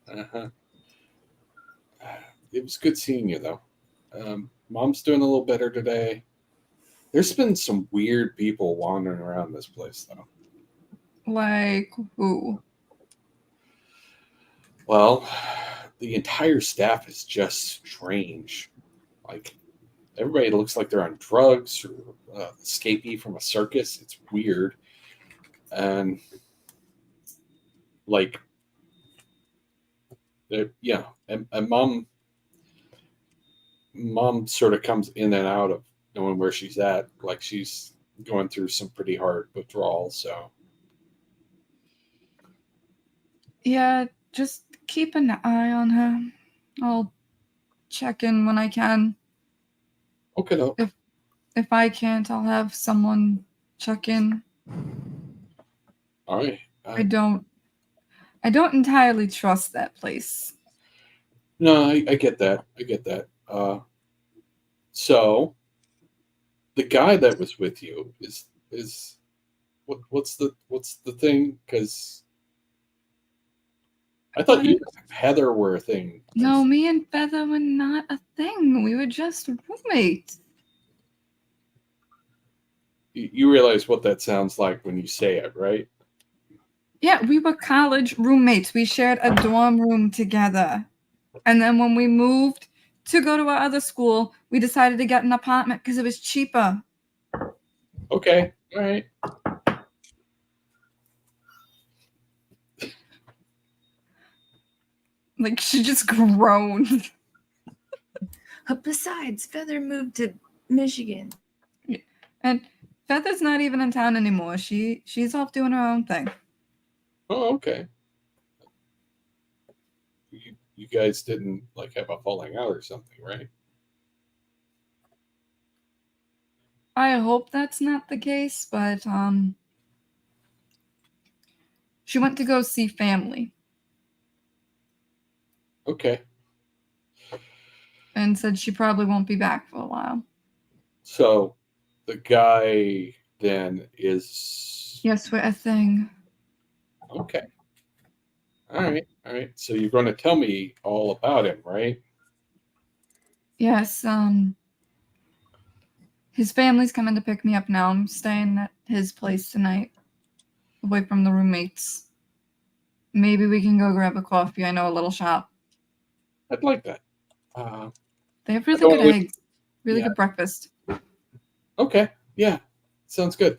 Uh-huh. It was good seeing you, though. Mom's doing a little better today. There's been some weird people wandering around this place, though. Like who? Well, the entire staff is just strange. Like, everybody looks like they're on drugs or escapee from a circus. It's weird. And, like, and mom sort of comes in and out of knowing where she's at. Like, she's going through some pretty hard withdrawal, so. Yeah, just keep an eye on her. I'll check in when I can. Okay, no. If I can't, I'll have someone check in. All right. I don't entirely trust that place. No, I get that. So the guy that was with you is what's the thing? Because I thought you and Heather were a thing. No, me and Feather were not a thing. We were just roommates. You realize what that sounds like when you say it, right? Yeah, we were college roommates. We shared a dorm room together. And then when we moved to go to our other school, we decided to get an apartment because it was cheaper. Okay, all right. Like, she just groaned. Besides, Feather moved to Michigan. And Feather's not even in town anymore. She's off doing her own thing. Oh, okay. You guys didn't like have a falling out or something, right? I hope that's not the case, but she went to go see family Okay. and said she probably won't be back for a while. So the guy then is Yes, we're a thing. okay. All right. So you're going to tell me all about him, right? Yes, his family's coming to pick me up now. I'm staying at his place tonight, away from the roommates. Maybe we can go grab a coffee. I know a little shop. I'd like that. They have really Go good with- eggs, really yeah. good breakfast. Okay. Yeah. Sounds good.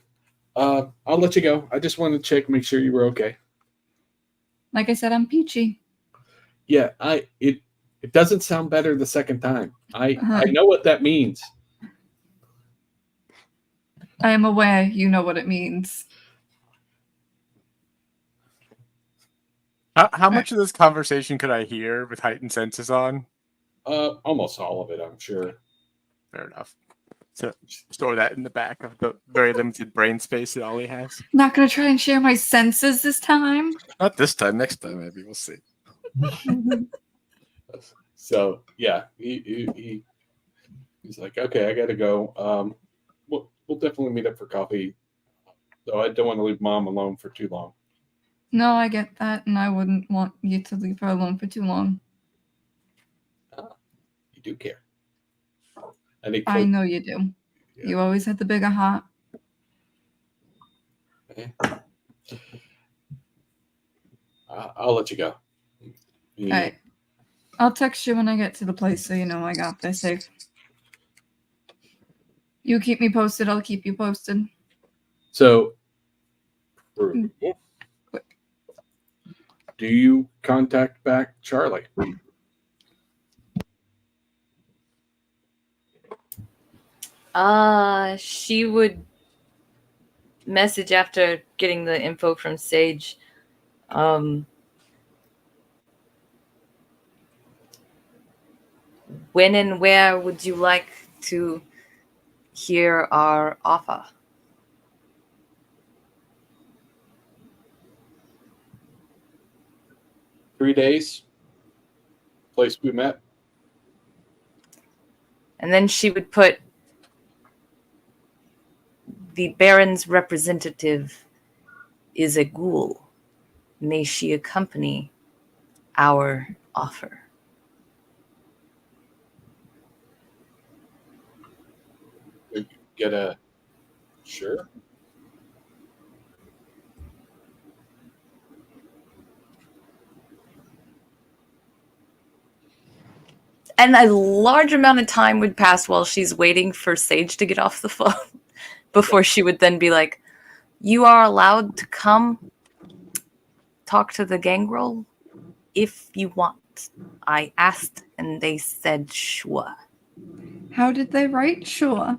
I'll let you go. I just wanted to check, make sure you were okay. Like I said, I'm peachy. Yeah, it doesn't sound better the second time. I know what that means. I am aware you know what it means. How much of this conversation could I hear with heightened senses on? Almost all of it, I'm sure. Fair enough. So store that in the back of the very limited brain space that Ollie has. Not gonna try and share my senses this time. Not this time. Next time, maybe we'll see. So yeah, he's like, okay, I gotta go. We'll definitely meet up for coffee. Though I don't want to leave Mom alone for too long. No, I get that, and I wouldn't want you to leave her alone for too long. You do care. And he I know you do. Yeah. You always had the bigger heart. Okay. I'll let you go. Yeah. All right. I'll text you when I get to the place so you know I got there safe. You keep me posted, I'll keep you posted. So, do you contact back Charlie? She would message after getting the info from Sage. When and where would you like to hear our offer? $3 days. Place we met. And then she would put the Baron's representative is a ghoul. May she accompany our offer. Get a sure. And a large amount of time would pass while she's waiting for Sage to get off the phone before she would then be like, you are allowed to come talk to the gangrel if you want. I asked and they said sure. How did they write sure?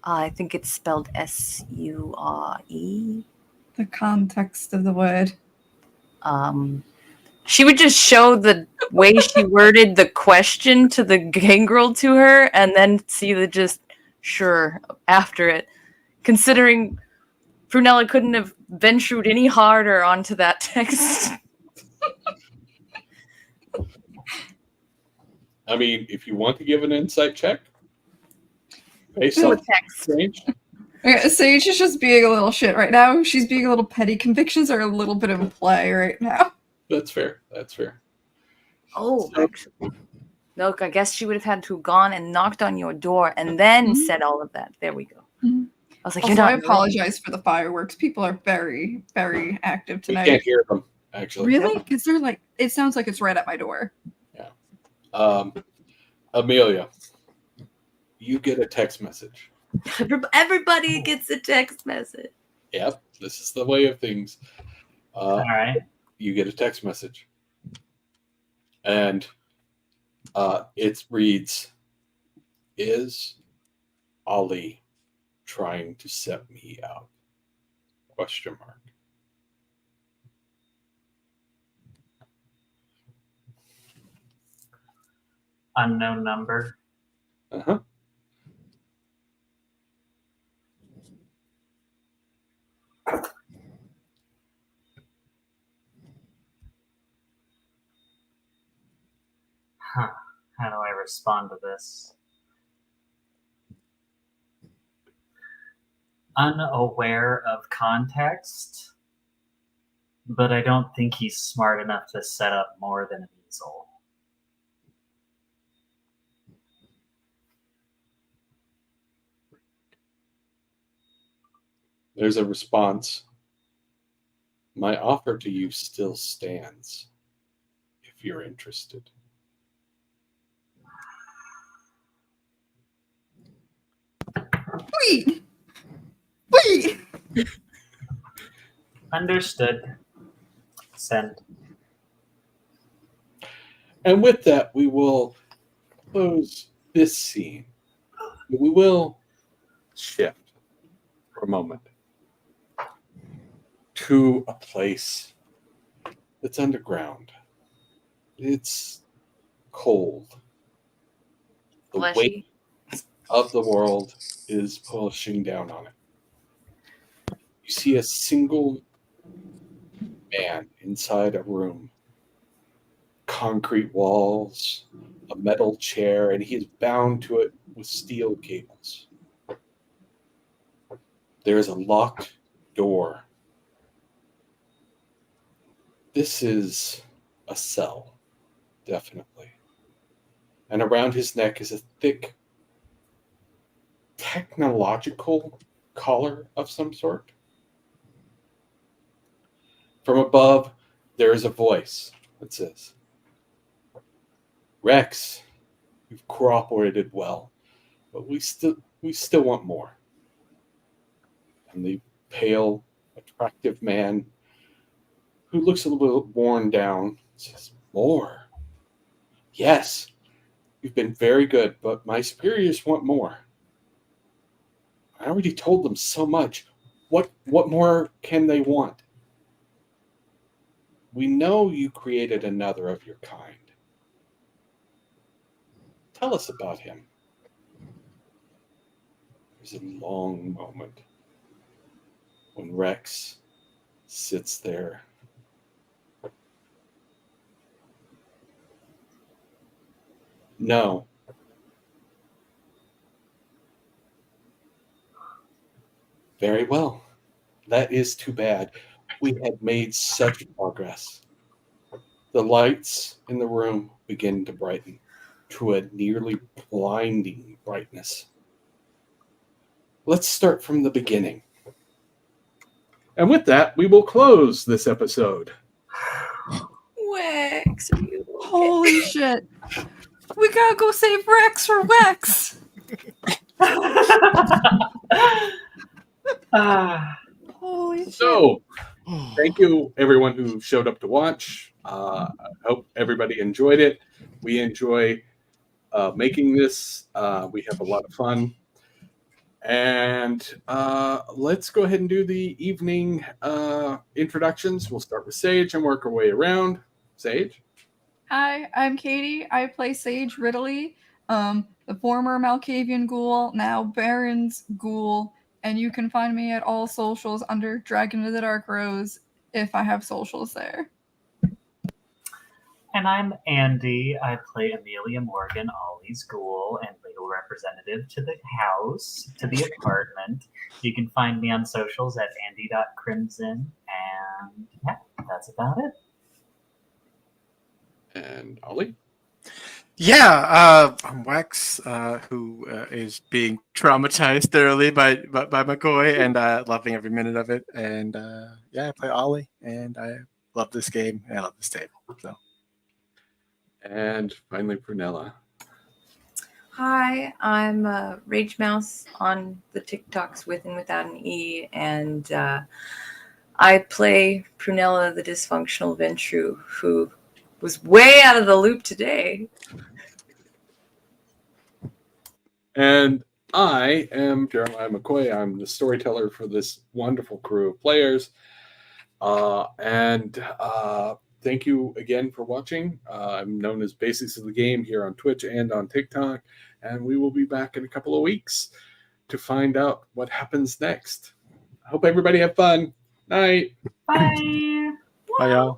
I think it's spelled Sure. The context of the word. She would just show the way she worded the question to the gangrel to her and then see the just sure after it. Considering Prunella couldn't have ventured any harder onto that text. I mean, if you want to give an insight check, Based Do a on text. strange. Yeah, Sage is just being a little shit right now. She's being a little petty. Convictions are a little bit of a play right now. That's fair. That's fair. Oh, So- actually. Look, I guess she would have had to have gone and knocked on your door and then Mhm. said all of that. There we go. Mhm. I was like, Also, you're I not apologize for the fireworks. People are very, very active We tonight. can't hear them, actually. Really? Because they're like, it sounds like it's right at my door. Amelia, you get a text message. Everybody gets a text message. Yep, this is the way of things. All right. You get a text message. And it reads, "Is Ali trying to set me up?" Question mark. Unknown number. Uh-huh. Huh. How do I respond to this? Unaware of context, but I don't think he's smart enough to set up more than a weasel. There's a response. My offer to you still stands if you're interested. Wait! Wait! Understood. Send. And with that, we will close this scene. We will shift for a moment to a place that's underground. It's cold. The weight Fleshy. of the world is pushing down on it. You see a single man inside a room, concrete walls, a metal chair, and he is bound to it with steel cables. There is a locked door. This is a cell, definitely. And around his neck is a thick technological collar of some sort. From above, there is a voice that says, "Rex, you've cooperated well, but we still want more." And the pale, attractive man who looks a little bit worn down says, "More? Yes, you've been very good, but my superiors want more. I already told them so much. What more can they want? We know you created another of your kind. Tell us about him." There's a long moment when Rex sits there. No. Very well. That is too bad. We had made such progress. The lights in the room begin to brighten to a nearly blinding brightness. Let's start from the beginning. And with that, we will close this episode. Wax. Are you okay? Holy shit. We gotta go save Rex for Wex. Ah, Holy shit. So, thank you, everyone who showed up to watch. I hope everybody enjoyed it. We enjoy making this. We have a lot of fun. And let's go ahead and do the evening introductions. We'll start with Sage and work our way around. Sage? Hi, I'm Katie. I play Sage Ridley, the former Malkavian ghoul, now Baron's ghoul, and you can find me at all socials under DragonOfTheDarkRose if I have socials there. And I'm Andi. I play Amelia Morgan, Ollie's ghoul and legal representative to the house, to the apartment. You can find me on socials at andy.crimson. And yeah, that's about it. And Ollie? Yeah, I'm Wax, who is being traumatized thoroughly by McCoy and loving every minute of it. And yeah, I play Ollie, and I love this game and I love this table. So. And finally, Prunella. Hi, I'm RageMouxe on the TikToks with and without an E, and I play Prunella, the dysfunctional Ventru, who was way out of the loop today. And I am Jeremiah McCoy. I'm the storyteller for this wonderful crew of players. Thank you again for watching. I'm known as Basics of the Game here on Twitch and on TikTok. And we will be back in a couple of weeks to find out what happens next. I hope everybody have fun. Night. Bye. Bye, y'all.